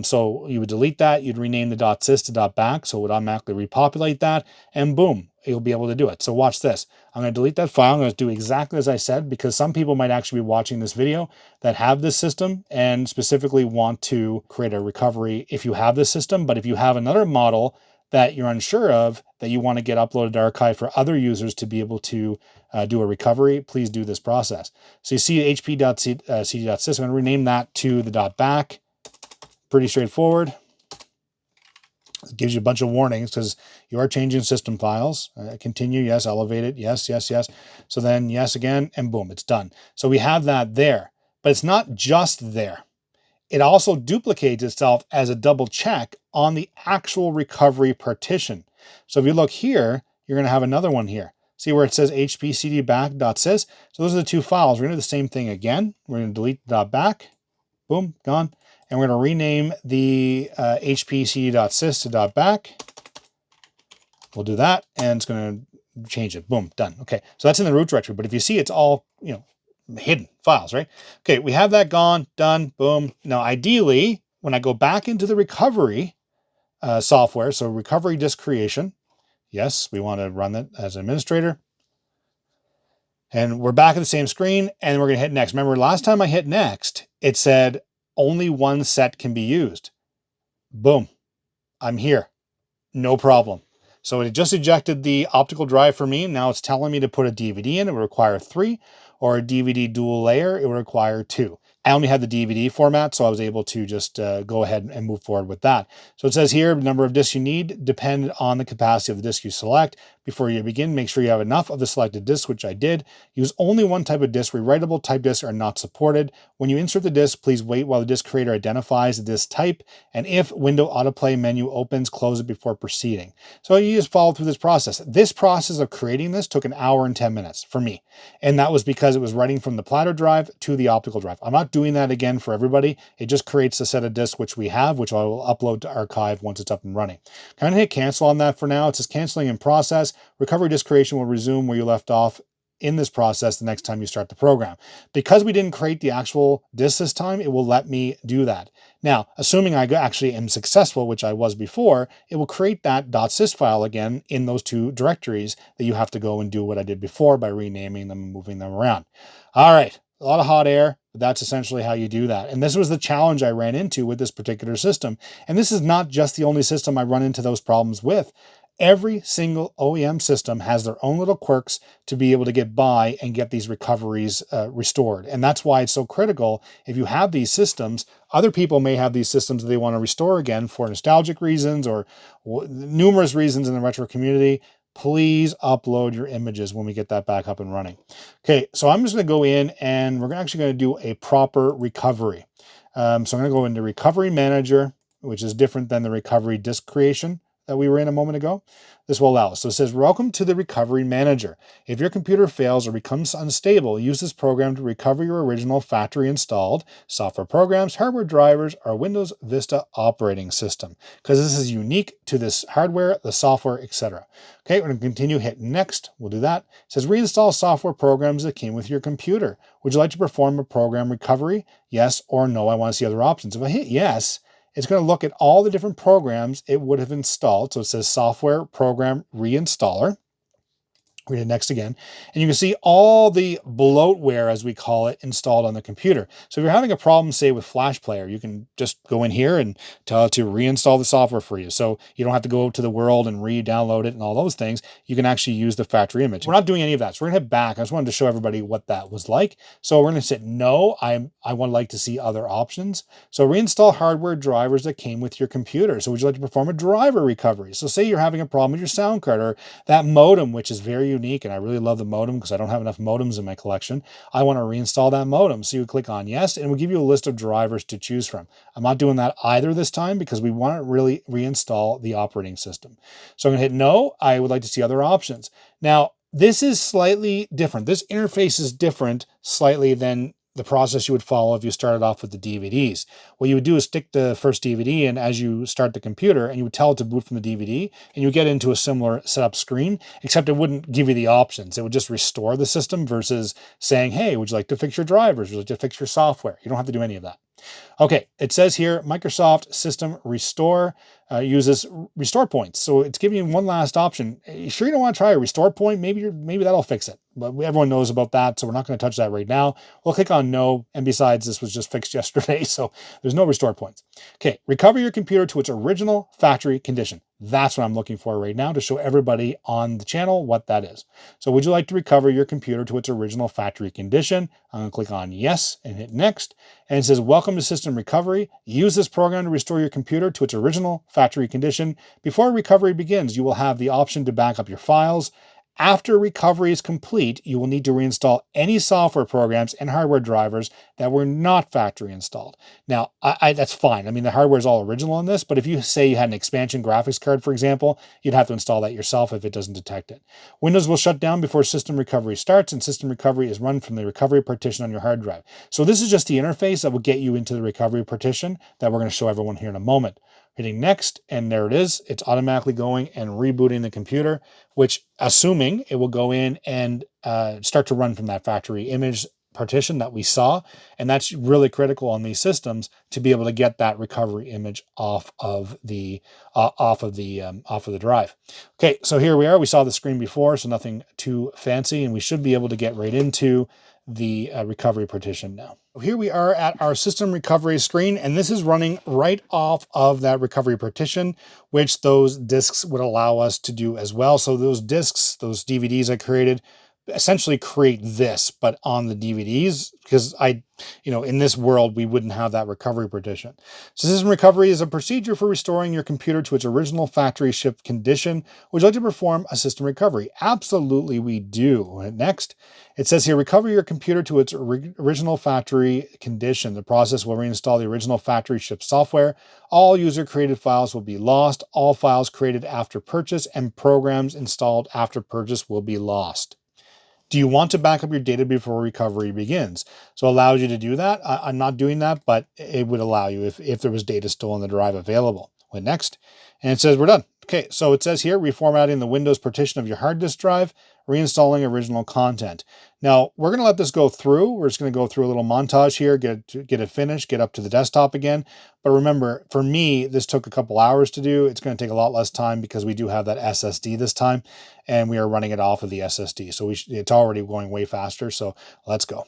So you would delete that, you'd rename the .sys to .back, so it would automatically repopulate that, and boom, you'll be able to do it. So watch this. I'm going to delete that file. I'm going to do exactly as I said, because some people might actually be watching this video that have this system and specifically want to create a recovery if you have this system. But if you have another model that you're unsure of, that you want to get uploaded to archive for other users to be able to do a recovery, please do this process. So you see hp.cd.sys. I'm going to rename that to the .back. Pretty straightforward. It gives you a bunch of warnings because you are changing system files. Continue, yes. Elevate it, yes, yes, yes. So then yes again, and boom, it's done. So we have that there, but it's not just there. It also duplicates itself as a double check on the actual recovery partition. So if you look here, you're going to have another one here. See where it says hpcdback.sys? So those are the 2 files. We're going to do the same thing again. We're going to delete .back. Boom, gone. And we're going to rename the hpcd.sys to .back. We'll do that, and it's going to change it. Boom, done. Okay, so that's in the root directory. But if you see, it's all hidden files, right? Okay, we have that gone, done, boom. Now, ideally, when I go back into the recovery software, so recovery disk creation, yes, we want to run that as an administrator. And we're back at the same screen, and we're going to hit next. Remember, last time I hit next, it said only one set can be used. Boom, I'm here, no problem. So it just ejected the optical drive for me. Now it's telling me to put a DVD in. It would require 3, or a DVD dual layer. It would require 2. I only had the DVD format, so I was able to just go ahead and move forward with that. So it says here, the number of disks you need depend on the capacity of the disk you select. Before you begin, make sure you have enough of the selected disk, which I did. Use only one type of disk. Rewritable type disks are not supported. When you insert the disk, please wait while the disk creator identifies the disk type. And if window autoplay menu opens, close it before proceeding. So you just follow through this process. This process of creating this took 1 hour and 10 minutes for me. And that was because it was writing from the platter drive to the optical drive. I'm not doing that again for everybody. It just creates a set of disks, which we have, which I will upload to archive once it's up and running. I'm going to hit cancel on that for now. It says canceling in process. Recovery disk creation will resume where you left off in this process the next time you start the program. Because we didn't create the actual disk this time, it will let me do that. Now, assuming I actually am successful, which I was before, it will create that .sys file again in those 2 directories that you have to go and do what I did before by renaming them and moving them around. All right, a lot of hot air, but that's essentially how you do that. And this was the challenge I ran into with this particular system. And this is not just the only system I run into those problems with. Every single OEM system has their own little quirks to be able to get by and get these recoveries restored. And that's why it's so critical. If you have these systems, other people may have these systems that they want to restore again for nostalgic reasons or numerous reasons in the retro community. Please upload your images when we get that back up and running. Okay, so I'm just going to go in and we're actually going to do a proper recovery. So I'm going to go into Recovery Manager, which is different than the recovery disk creation that we were in a moment ago. This will allow us. So it says, welcome to the Recovery Manager. If your computer fails or becomes unstable, use this program to recover your original factory installed software programs, hardware drivers, or Windows Vista operating system, because this is unique to this hardware, the software, etc. Okay, we're going to continue, hit next. We'll do that. It says, reinstall software programs that came with your computer. Would you like to perform a program recovery? Yes or no. I want to see other options. If I hit yes, it's going to look at all the different programs it would have installed. So it says software program reinstaller. Read it next again. And you can see all the bloatware, as we call it, installed on the computer. So if you're having a problem, say with Flash Player, you can just go in here and tell it to reinstall the software for you. So you don't have to go to the world and re-download it and all those things. You can actually use the factory image. We're not doing any of that. So we're going to head back. I just wanted to show everybody what that was like. So we're going to hit no. I would like to see other options. So reinstall hardware drivers that came with your computer. So would you like to perform a driver recovery? So say you're having a problem with your sound card or that modem, which is very unique, and I really love the modem because I don't have enough modems in my collection. I want to reinstall that modem. So you click on yes, and it will give you a list of drivers to choose from. I'm not doing that either this time because we want to really reinstall the operating system. So I'm going to hit no. I would like to see other options. Now, this is slightly different. This interface is different slightly than the process you would follow if you started off with the DVDs. What you would do is stick the first DVD in as you start the computer, and you would tell it to boot from the DVD, and you get into a similar setup screen, except it wouldn't give you the options. It would just restore the system versus saying, hey, would you like to fix your drivers? Would you like to fix your software? You don't have to do any of that. Okay, it says here, Microsoft System Restore uses restore points. So it's giving you one last option. You sure you don't want to try a restore point? Maybe that'll fix it. But everyone knows about that, so we're not going to touch that right now. We'll click on no, and besides, this was just fixed yesterday, so there's no restore points. Okay, recover your computer to its original factory condition. That's what I'm looking for right now to show everybody on the channel what that is. So would you like to recover your computer to its original factory condition? I'm going to click on yes and hit next. And it says, welcome to System Recovery. Use this program to restore your computer to its original factory condition. Before recovery begins, you will have the option to back up your files. After recovery is complete, you will need to reinstall any software programs and hardware drivers that were not factory installed. Now, that's fine. I mean, the hardware is all original on this, but if you say you had an expansion graphics card, for example, you'd have to install that yourself if it doesn't detect it. Windows will shut down before system recovery starts, and system recovery is run from the recovery partition on your hard drive. So this is just the interface that will get you into the recovery partition that we're going to show everyone here in a moment. Hitting next, and there it is. It's automatically going and rebooting the computer, which, assuming it will go in and start to run from that factory image partition that we saw. And that's really critical on these systems to be able to get that recovery image off of the drive. Okay, so here we are. We saw the screen before, so nothing too fancy, and we should be able to get right into the recovery partition now. Here we are at our system recovery screen, and this is running right off of that recovery partition, which those disks would allow us to do as well. So those disks, those DVDs I created, essentially create this, but on the DVDs, because in this world, we wouldn't have that recovery partition. So system recovery is a procedure for restoring your computer to its original factory shipped condition. Would you like to perform a system recovery? Absolutely, we do. Next, it says here, recover your computer to its original factory condition. The process will reinstall the original factory shipped software. All user-created files will be lost. All files created after purchase and programs installed after purchase will be lost. Do you want to back up your data before recovery begins? So it allows you to do that. I'm not doing that, but it would allow you if there was data still on the drive available. Went next, and it says we're done. Okay, so it says here, reformatting the Windows partition of your hard disk drive, reinstalling original content. Now, we're going to let this go through. We're just going to go through a little montage here, get it finished, get up to the desktop again. But remember, for me, this took a couple hours to do. It's going to take a lot less time because we do have that SSD this time, and we are running it off of the SSD. So it's already going way faster, so let's go.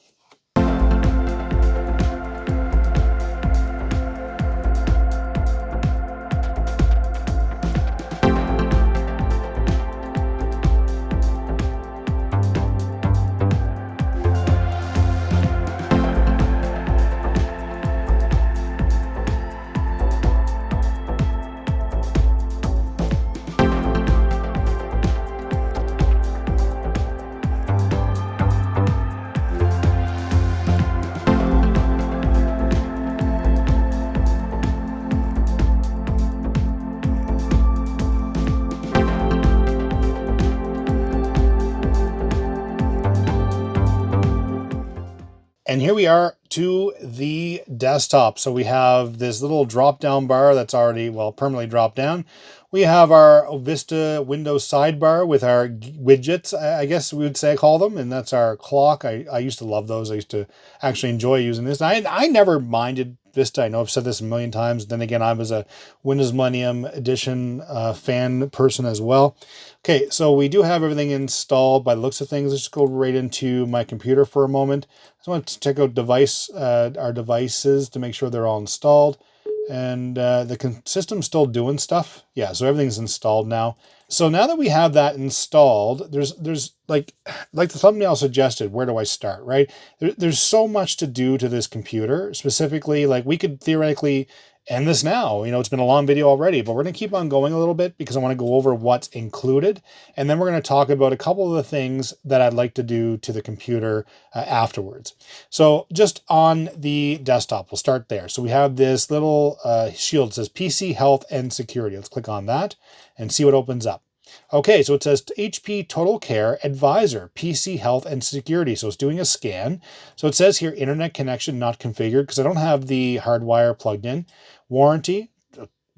And here we are to the desktop. So we have this little drop down bar that's already, well, permanently dropped down. We have our Vista Windows sidebar with our widgets, I guess we would say, call them. And that's our clock. I used to love those. I used to actually enjoy using this. I never minded Vista. I know I've said this a million times. Then again, I was a Windows Millennium Edition fan person as well. Okay, so we do have everything installed by the looks of things. Let's just go right into my computer for a moment. I just want to check out our devices to make sure they're all installed. And the system's still doing stuff. Yeah, so everything's installed now. So now that we have that installed, there's like the thumbnail suggested, where do I start, right? There's so much to do to this computer. Specifically, like we could theoretically end this now. It's been a long video already, but we're going to keep on going a little bit because I want to go over what's included. And then we're going to talk about a couple of the things that I'd like to do to the computer afterwards. So just on the desktop, we'll start there. So we have this little shield that says PC Health and Security. Let's click on that and see what opens up. Okay, so it says HP Total Care Advisor, PC Health and Security. So it's doing a scan. So it says here, internet connection not configured because I don't have the hardwire plugged in. Warranty,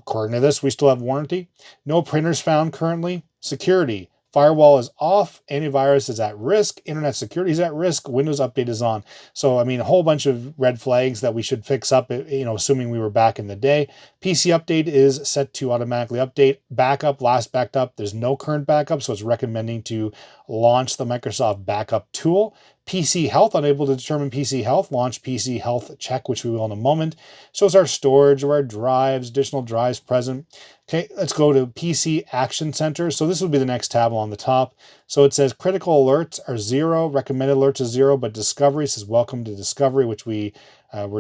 according to this, we still have warranty. No printers found currently. Security, firewall is off. Antivirus is at risk. Internet security is at risk. Windows update is on. So, I mean, a whole bunch of red flags that we should fix up, assuming we were back in the day. PC update is set to automatically update. Backup, last backed up. There's no current backup, so it's recommending to launch the Microsoft backup tool. PC Health, unable to determine PC Health, launch PC Health check, which we will in a moment. Shows our storage of our drives, additional drives present. Okay, let's go to PC Action Center. So this will be the next tab on the top. So it says critical alerts are 0, recommended alerts is 0, but discovery says welcome to discovery, which we're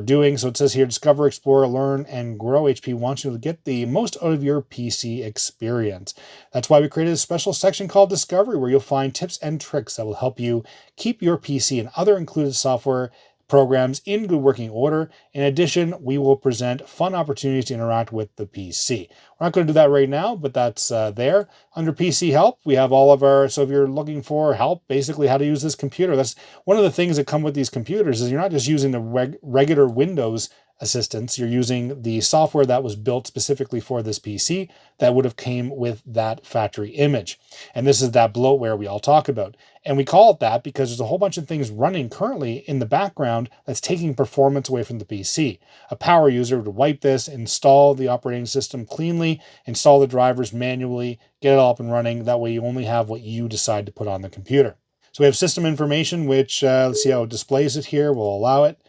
doing. So it says here, discover, explore, learn, and grow. HP wants you to get the most out of your PC experience. That's why we created a special section called Discovery, where you'll find tips and tricks that will help you keep your PC and other included software programs in good working order. In addition, we will present fun opportunities to interact with the PC. We're not going to do that right now, but that's there. Under PC Help, we have all of our, so if you're looking for help, basically how to use this computer, that's one of the things that come with these computers is you're not just using the regular Windows assistance, you're using the software that was built specifically for this PC that would have came with that factory image. And this is that bloatware we all talk about. And we call it that because there's a whole bunch of things running currently in the background that's taking performance away from the PC. A power user would wipe this, install the operating system cleanly, install the drivers manually, get it all up and running. That way you only have what you decide to put on the computer. So we have system information, which let's see how it displays it here. We'll allow it.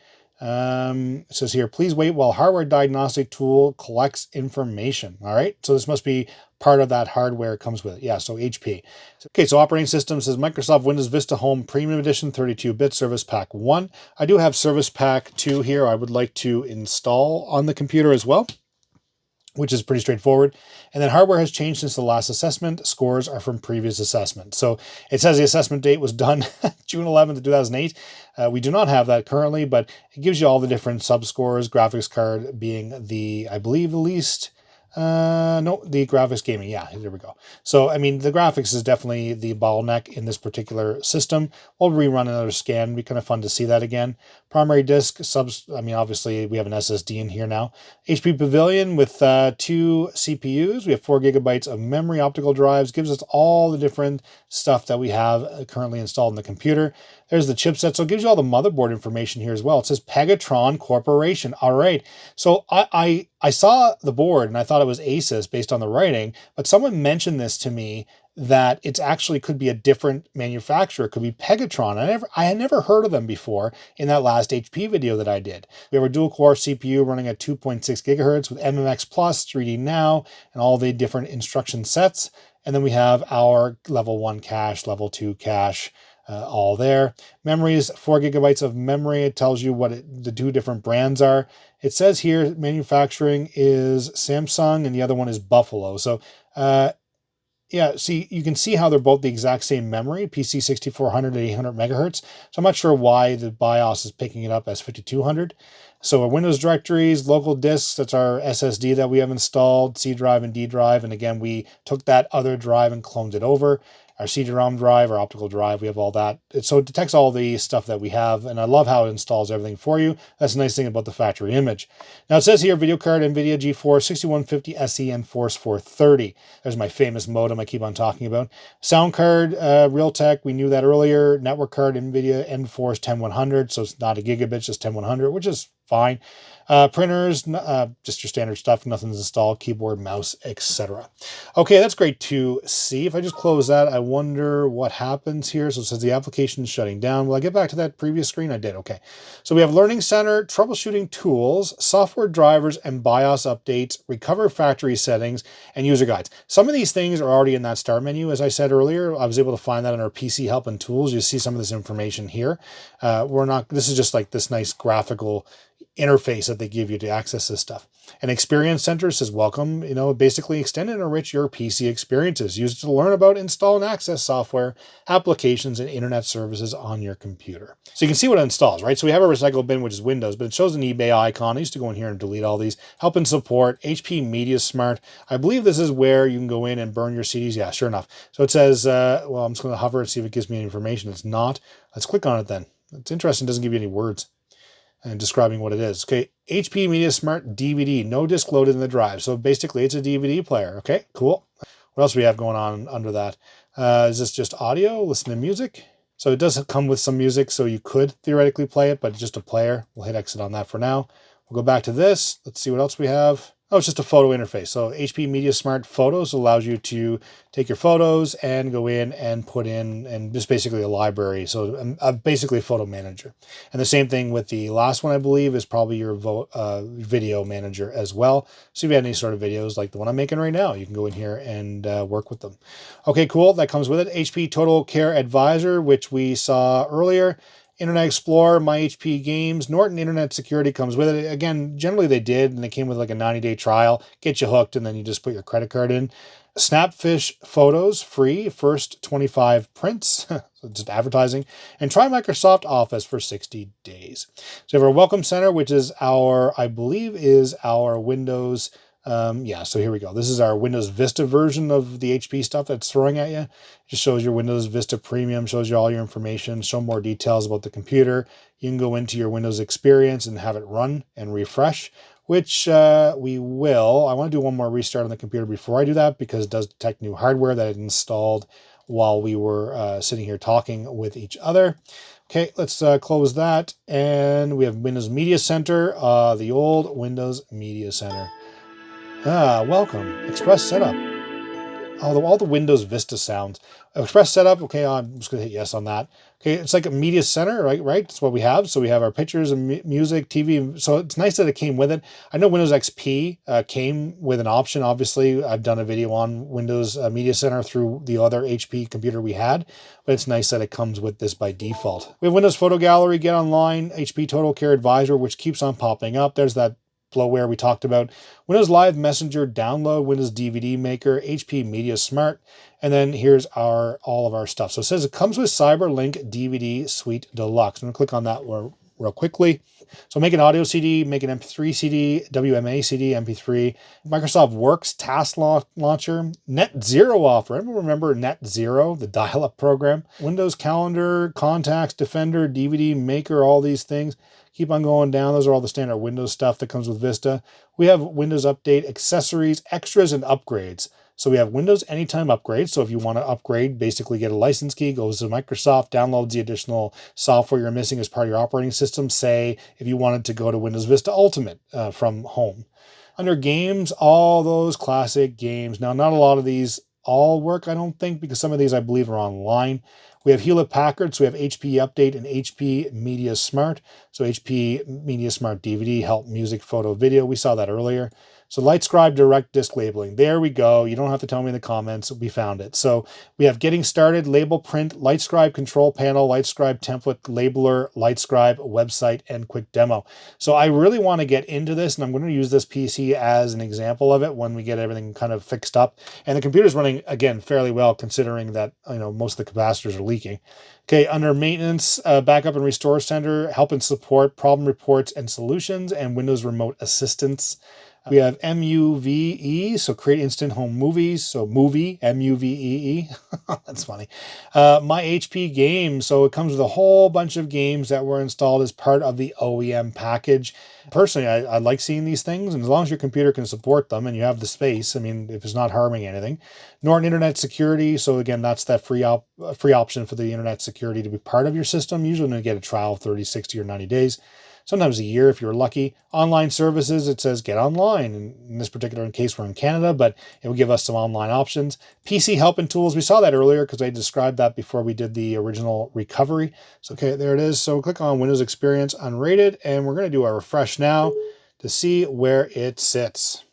It says here, please wait while hardware diagnostic tool collects information. All right, so this must be part of that hardware it comes with it. Yeah, so HP. Okay, so operating system says Microsoft Windows Vista Home Premium Edition 32-bit Service Pack 1. I do have Service Pack 2 here I would like to install on the computer as well, which is pretty straightforward. And then hardware has changed since the last assessment. Scores are from previous assessment. So it says the assessment date was done June 11th, 2008. We do not have that currently, but it gives you all the different subscores, graphics card being the, I believe, the least. No, the graphics gaming. Yeah, there we go. So, I mean, the graphics is definitely the bottleneck in this particular system. We'll rerun another scan. It'd be kind of fun to see that again. Primary disk subs. I mean, obviously we have an SSD in here now. HP Pavilion with 2 CPUs. We have 4 gigabytes of memory, optical drives. Gives us all the different stuff that we have currently installed in the computer. There's the chipset. So it gives you all the motherboard information here as well. It says Pegatron Corporation. All right. So I saw the board and I thought it was Asus based on the writing, but someone mentioned this to me that it actually could be a different manufacturer. It could be Pegatron. I had never heard of them before in that last HP video that I did. We have a dual core CPU running at 2.6 gigahertz with MMX Plus, 3D Now, and all the different instruction sets. And then we have our level 1 cache, level 2 cache, all there. Memory is 4 gigabytes of memory. It tells you what the 2 different brands are. It says here manufacturing is Samsung and the other one is Buffalo. So yeah, see, you can see how they're both the exact same memory, PC 6400 at 800 megahertz. So I'm not sure why the BIOS is picking it up as 5200. So our Windows directories, local disks, that's our SSD that we have installed, C drive and D drive. And again, we took that other drive and cloned it over. our CD-ROM drive, our optical drive, we have all that. So it detects all the stuff that we have, and I love how it installs everything for you. That's a nice thing about the factory image. Now it says here, video card, NVIDIA GeForce 6150 SE and Force 430. There's my famous modem I keep on talking about. Sound card, Realtek, we knew that earlier. Network card, NVIDIA Enforce 10100, so it's not a gigabit, just 10100, which is fine. Printers, just your standard stuff, nothing's installed, keyboard, mouse, etc. Okay, that's great to see. If I just close that, I wonder what happens here. So it says the application is shutting down. Will I get back to that previous screen? I did, okay. So we have Learning Center, troubleshooting tools, software drivers and BIOS updates, recover factory settings, and user guides. Some of these things are already in that start menu, as I said earlier. I was able to find that in our PC help and tools. You see some of this information here. This is just like this nice graphical interface that they give you to access this stuff. An Experience Center says, welcome, basically extend and enrich your PC experiences. Use it to learn about, install, and access software, applications, and internet services on your computer. So you can see what it installs, right? So we have a recycle bin, which is Windows, but it shows an eBay icon. I used to go in here and delete all these. Help and support, HP Media Smart. I believe this is where you can go in and burn your CDs. Yeah, sure enough. So it says, well, I'm just going to hover and see if it gives me any information. It's not. Let's click on it then. It's interesting. It doesn't give you any words and describing what it is. Okay, HP Media Smart DVD, no disk loaded in the drive. So basically it's a DVD player. Okay, cool. What else do we have going on under that? Is this just audio? Listen to music? So it does come with some music, so you could theoretically play it, but it's just a player. We'll hit exit on that for now. We'll go back to this. Let's see what else we have. Oh, it's just a photo interface. So HP Media Smart Photos allows you to take your photos and go in and put in, and just basically a library. So basically a photo manager. And the same thing with the last one, I believe, is probably your video manager as well. So if you have any sort of videos like the one I'm making right now, you can go in here and work with them. Okay, cool. That comes with it. HP Total Care Advisor, which we saw earlier. Internet Explorer, My HP Games, Norton Internet Security comes with it. Again, generally they did, and they came with like a 90-day trial, get you hooked, and then you just put your credit card in. Snapfish Photos, free, first 25 prints, so just advertising, and try Microsoft Office for 60 days. So we have our Welcome Center, which is I believe is our Windows. So here we go. This is our Windows Vista version of the HP stuff that's throwing at you. It just shows your Windows Vista Premium, shows you all your information, show more details about the computer. You can go into your Windows experience and have it run and refresh, which we will. I want to do one more restart on the computer before I do that, because it does detect new hardware that it installed while we were sitting here talking with each other. Okay, let's close that. And we have Windows Media Center, the old Windows Media Center. Welcome. Express setup. All the Windows Vista sounds. Express setup. Okay, I'm just going to hit yes on that. Okay, it's like a media center, right? That's what we have. So we have our pictures and music, TV. So it's nice that it came with it. I know Windows XP came with an option. Obviously, I've done a video on Windows Media Center through the other HP computer we had, but it's nice that it comes with this by default. We have Windows Photo Gallery, Get Online, HP Total Care Advisor, which keeps on popping up. There's that bloatware we talked about. Windows Live Messenger download, Windows DVD Maker, HP Media Smart, and then here's all of our stuff. So it says it comes with CyberLink DVD Suite Deluxe. I'm going to click on that real quickly. So make an audio CD, make an MP3 CD, WMA CD, MP3, Microsoft Works Task Launcher, Net Zero offer. Everyone remember Net Zero, the dial-up program? Windows Calendar, Contacts, Defender, DVD Maker, all these things. Keep on going down. Those are all the standard Windows stuff that comes with Vista. We have Windows Update, accessories, extras, and upgrades. So we have Windows Anytime Upgrade. So if you want to upgrade, basically get a license key, goes to Microsoft, downloads the additional software you're missing as part of your operating system. Say if you wanted to go to Windows Vista Ultimate from home. Under games, all those classic games. Now, not a lot of these all work, I don't think, because some of these I believe are online. We have Hewlett Packard, so we have HP Update and HP Media Smart. So HP Media Smart DVD, help music, photo, video. We saw that earlier. So LightScribe Direct Disk Labeling. There we go. You don't have to tell me in the comments. We found it. So we have Getting Started, Label Print, LightScribe Control Panel, LightScribe Template Labeler, LightScribe Website, and Quick Demo. So I really want to get into this, and I'm going to use this PC as an example of it when we get everything kind of fixed up. And the computer's running, again, fairly well, considering that most of the capacitors are leaking. Okay, under Maintenance, Backup and Restore Center, Help and Support, Problem Reports and Solutions, and Windows Remote Assistance. We have MUVE, so create instant home movies. So movie, MUVEE. That's funny. My HP Games. So it comes with a whole bunch of games that were installed as part of the OEM package. Personally, I like seeing these things, and as long as your computer can support them and you have the space, I mean, if it's not harming anything. Norton Internet Security. So again, that's that free option for the Internet Security to be part of your system. Usually you get a trial of 30, 60, or 90 days. Sometimes a year if you're lucky. Online services, it says get online. In this particular case, we're in Canada, but it will give us some online options. PC help and tools, we saw that earlier because I described that before we did the original recovery. So, okay, there it is. So click on Windows Experience Unrated, and we're going to do a refresh now to see where it sits.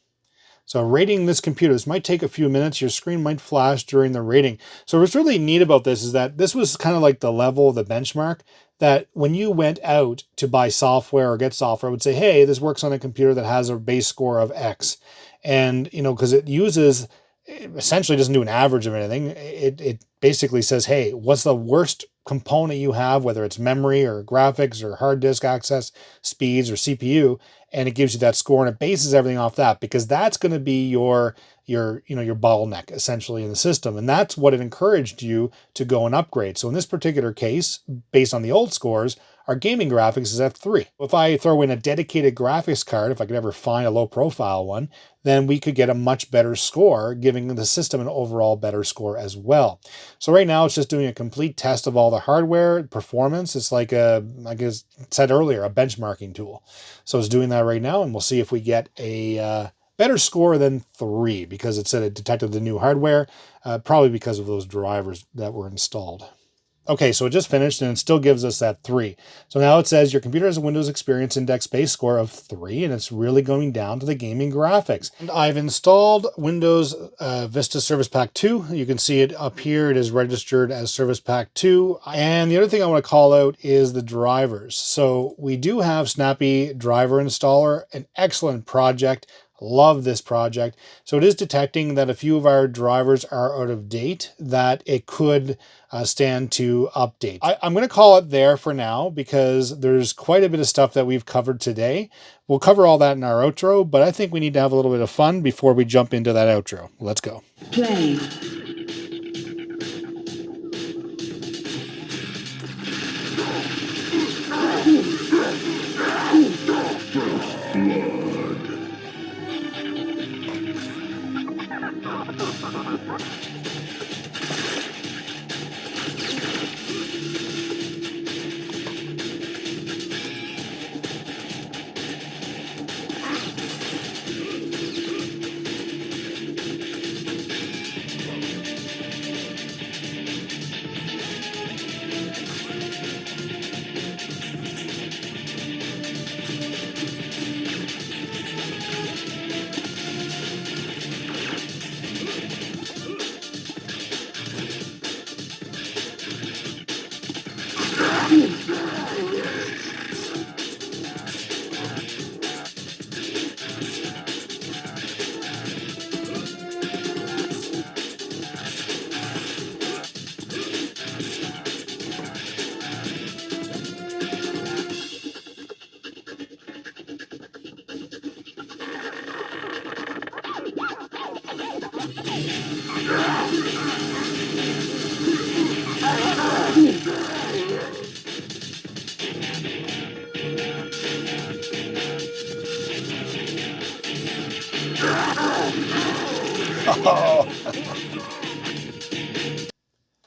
So rating this computer, this might take a few minutes. Your screen might flash during the rating. So what's really neat about this is that this was kind of like the level, the benchmark, that when you went out to buy software or get software, it would say, hey, this works on a computer that has a base score of X. And, you know, because it essentially doesn't do an average of anything. It basically says, hey, what's the worst component you have, whether it's memory or graphics or hard disk access, speeds or CPU, and it gives you that score, and it bases everything off that, because that's going to be your bottleneck essentially in the system. And that's what it encouraged you to go and upgrade. So in this particular case, based on the old scores, our gaming graphics is F3. If I throw in a dedicated graphics card, if I could ever find a low profile one, then we could get a much better score, giving the system an overall better score as well. So right now it's just doing a complete test of all the hardware performance. It's like like I said earlier, a benchmarking tool. So it's doing that right now, and we'll see if we get a better score than 3, because it said it detected the new hardware, probably because of those drivers that were installed. Okay, so it just finished and it still gives us that 3. So now it says your computer has a Windows Experience Index base score of 3, and it's really going down to the gaming graphics. And I've installed Windows Vista Service Pack 2. You can see it up here. It is registered as Service Pack 2. And the other thing I want to call out is the drivers. So we do have Snappy Driver Installer, an excellent project. Love this project. So it is detecting that a few of our drivers are out of date, that it could stand to update. I'm going to call it there for now because there's quite a bit of stuff that we've covered today. We'll cover all that in our outro, but I think we need to have a little bit of fun before we jump into that outro. Let's go. Play.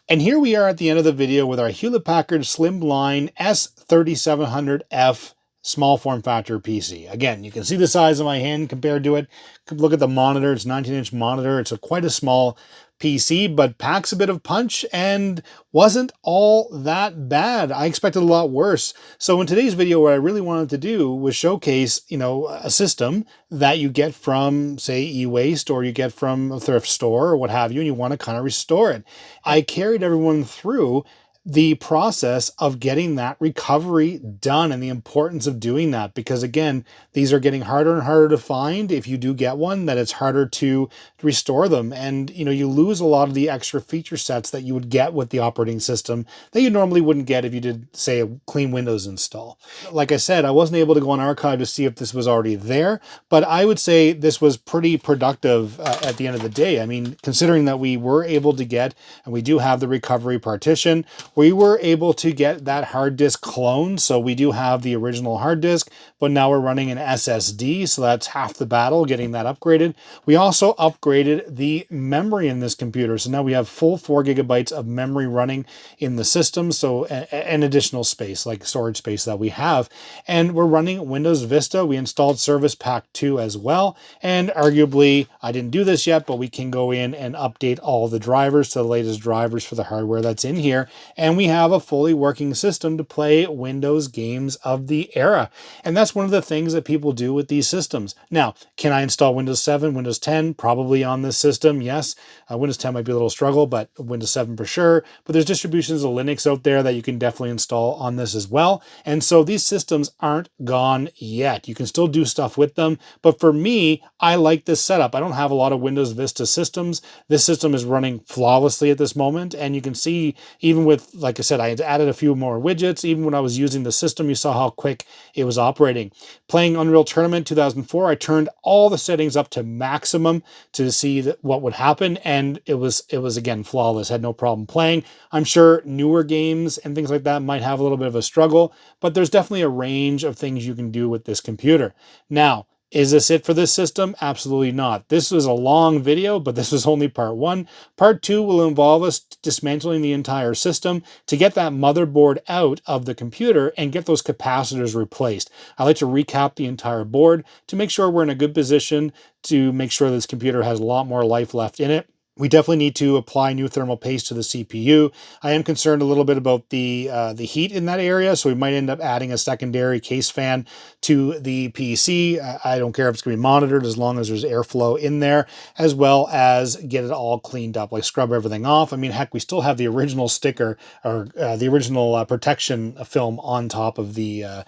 And here we are at the end of the video with our Hewlett-Packard Slimline S3700F small form factor PC. Again, you can see the size of my hand compared to it. Look at the monitor. It's a 19-inch monitor. It's quite a small PC, but packs a bit of punch and wasn't all that bad. I expected a lot worse. So in today's video, what I really wanted to do was showcase, a system that you get from, say, e-waste, or you get from a thrift store or what have you, and you want to kind of restore it. I carried everyone through the process of getting that recovery done and the importance of doing that, because again, these are getting harder and harder to find. If you do get one, that it's harder to restore them, and you lose a lot of the extra feature sets that you would get with the operating system that you normally wouldn't get if you did, say, a clean Windows install. Like I said, I wasn't able to go on archive to see if this was already there, but I would say this was pretty productive at the end of the day. I mean, considering that we were able to get, and we do have the recovery partition, we were able to get that hard disk cloned. So we do have the original hard disk, but now we're running an SSD. So that's half the battle, getting that upgraded. We also upgraded the memory in this computer. So now we have full 4 gigabytes of memory running in the system. So an additional space, like storage space that we have. And we're running Windows Vista. We installed Service Pack 2 as well. And arguably, I didn't do this yet, but we can go in and update all the drivers to the latest drivers for the hardware that's in here. And we have a fully working system to play Windows games of the era. And that's one of the things that people do with these systems. Now, can I install Windows 7, Windows 10? Probably on this system, yes. Windows 10 might be a little struggle, but Windows 7 for sure. But there's distributions of Linux out there that you can definitely install on this as well. And so these systems aren't gone yet. You can still do stuff with them. But for me, I like this setup. I don't have a lot of Windows Vista systems. This system is running flawlessly at this moment. And you can see, even with, like I said, I had added a few more widgets. Even when I was using the system, you saw how quick it was operating. Playing Unreal Tournament 2004, I turned all the settings up to maximum to see what would happen. And it was again, flawless. Had no problem playing. I'm sure newer games and things like that might have a little bit of a struggle, but there's definitely a range of things you can do with this computer. Now, is this it for this system? Absolutely not. This was a long video, but this was only part 1. Part 2 will involve us dismantling the entire system to get that motherboard out of the computer and get those capacitors replaced. I like to recap the entire board to make sure we're in a good position to make sure this computer has a lot more life left in it. We definitely need to apply new thermal paste to the CPU. I am concerned a little bit about the heat in that area, so we might end up adding a secondary case fan to the PC. I don't care if it's going to be monitored as long as there's airflow in there, as well as get it all cleaned up, like scrub everything off. I mean, heck, we still have the original sticker or the original protection film on top of the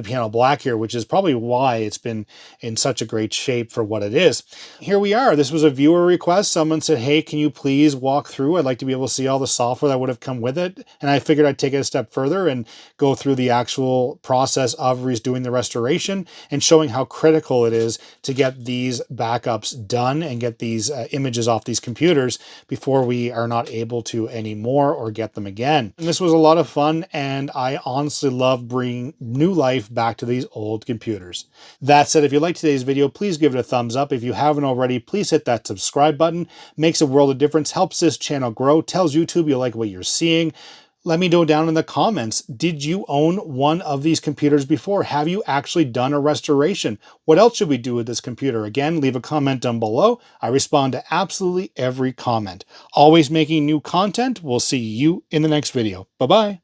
piano black here, which is probably why it's been in such a great shape for what it is. Here we are. This was a viewer request. Someone said, hey, can you please walk through? I'd like to be able to see all the software that would have come with it. And I figured I'd take it a step further and go through the actual process of doing the restoration and showing how critical it is to get these backups done and get these images off these computers before we are not able to anymore or get them again. And this was a lot of fun, and I honestly love bringing new life back to these old computers. That said, if you liked today's video, please give it a thumbs up. If you haven't already, please hit that subscribe button. Makes a world of difference, helps this channel grow, tells YouTube you like what you're seeing. Let me know down in the comments, did you own one of these computers before? Have you actually done a restoration? What else should we do with this computer? Again, leave a comment down below. I respond to absolutely every comment. Always making new content. We'll see you in the next video. Bye-bye.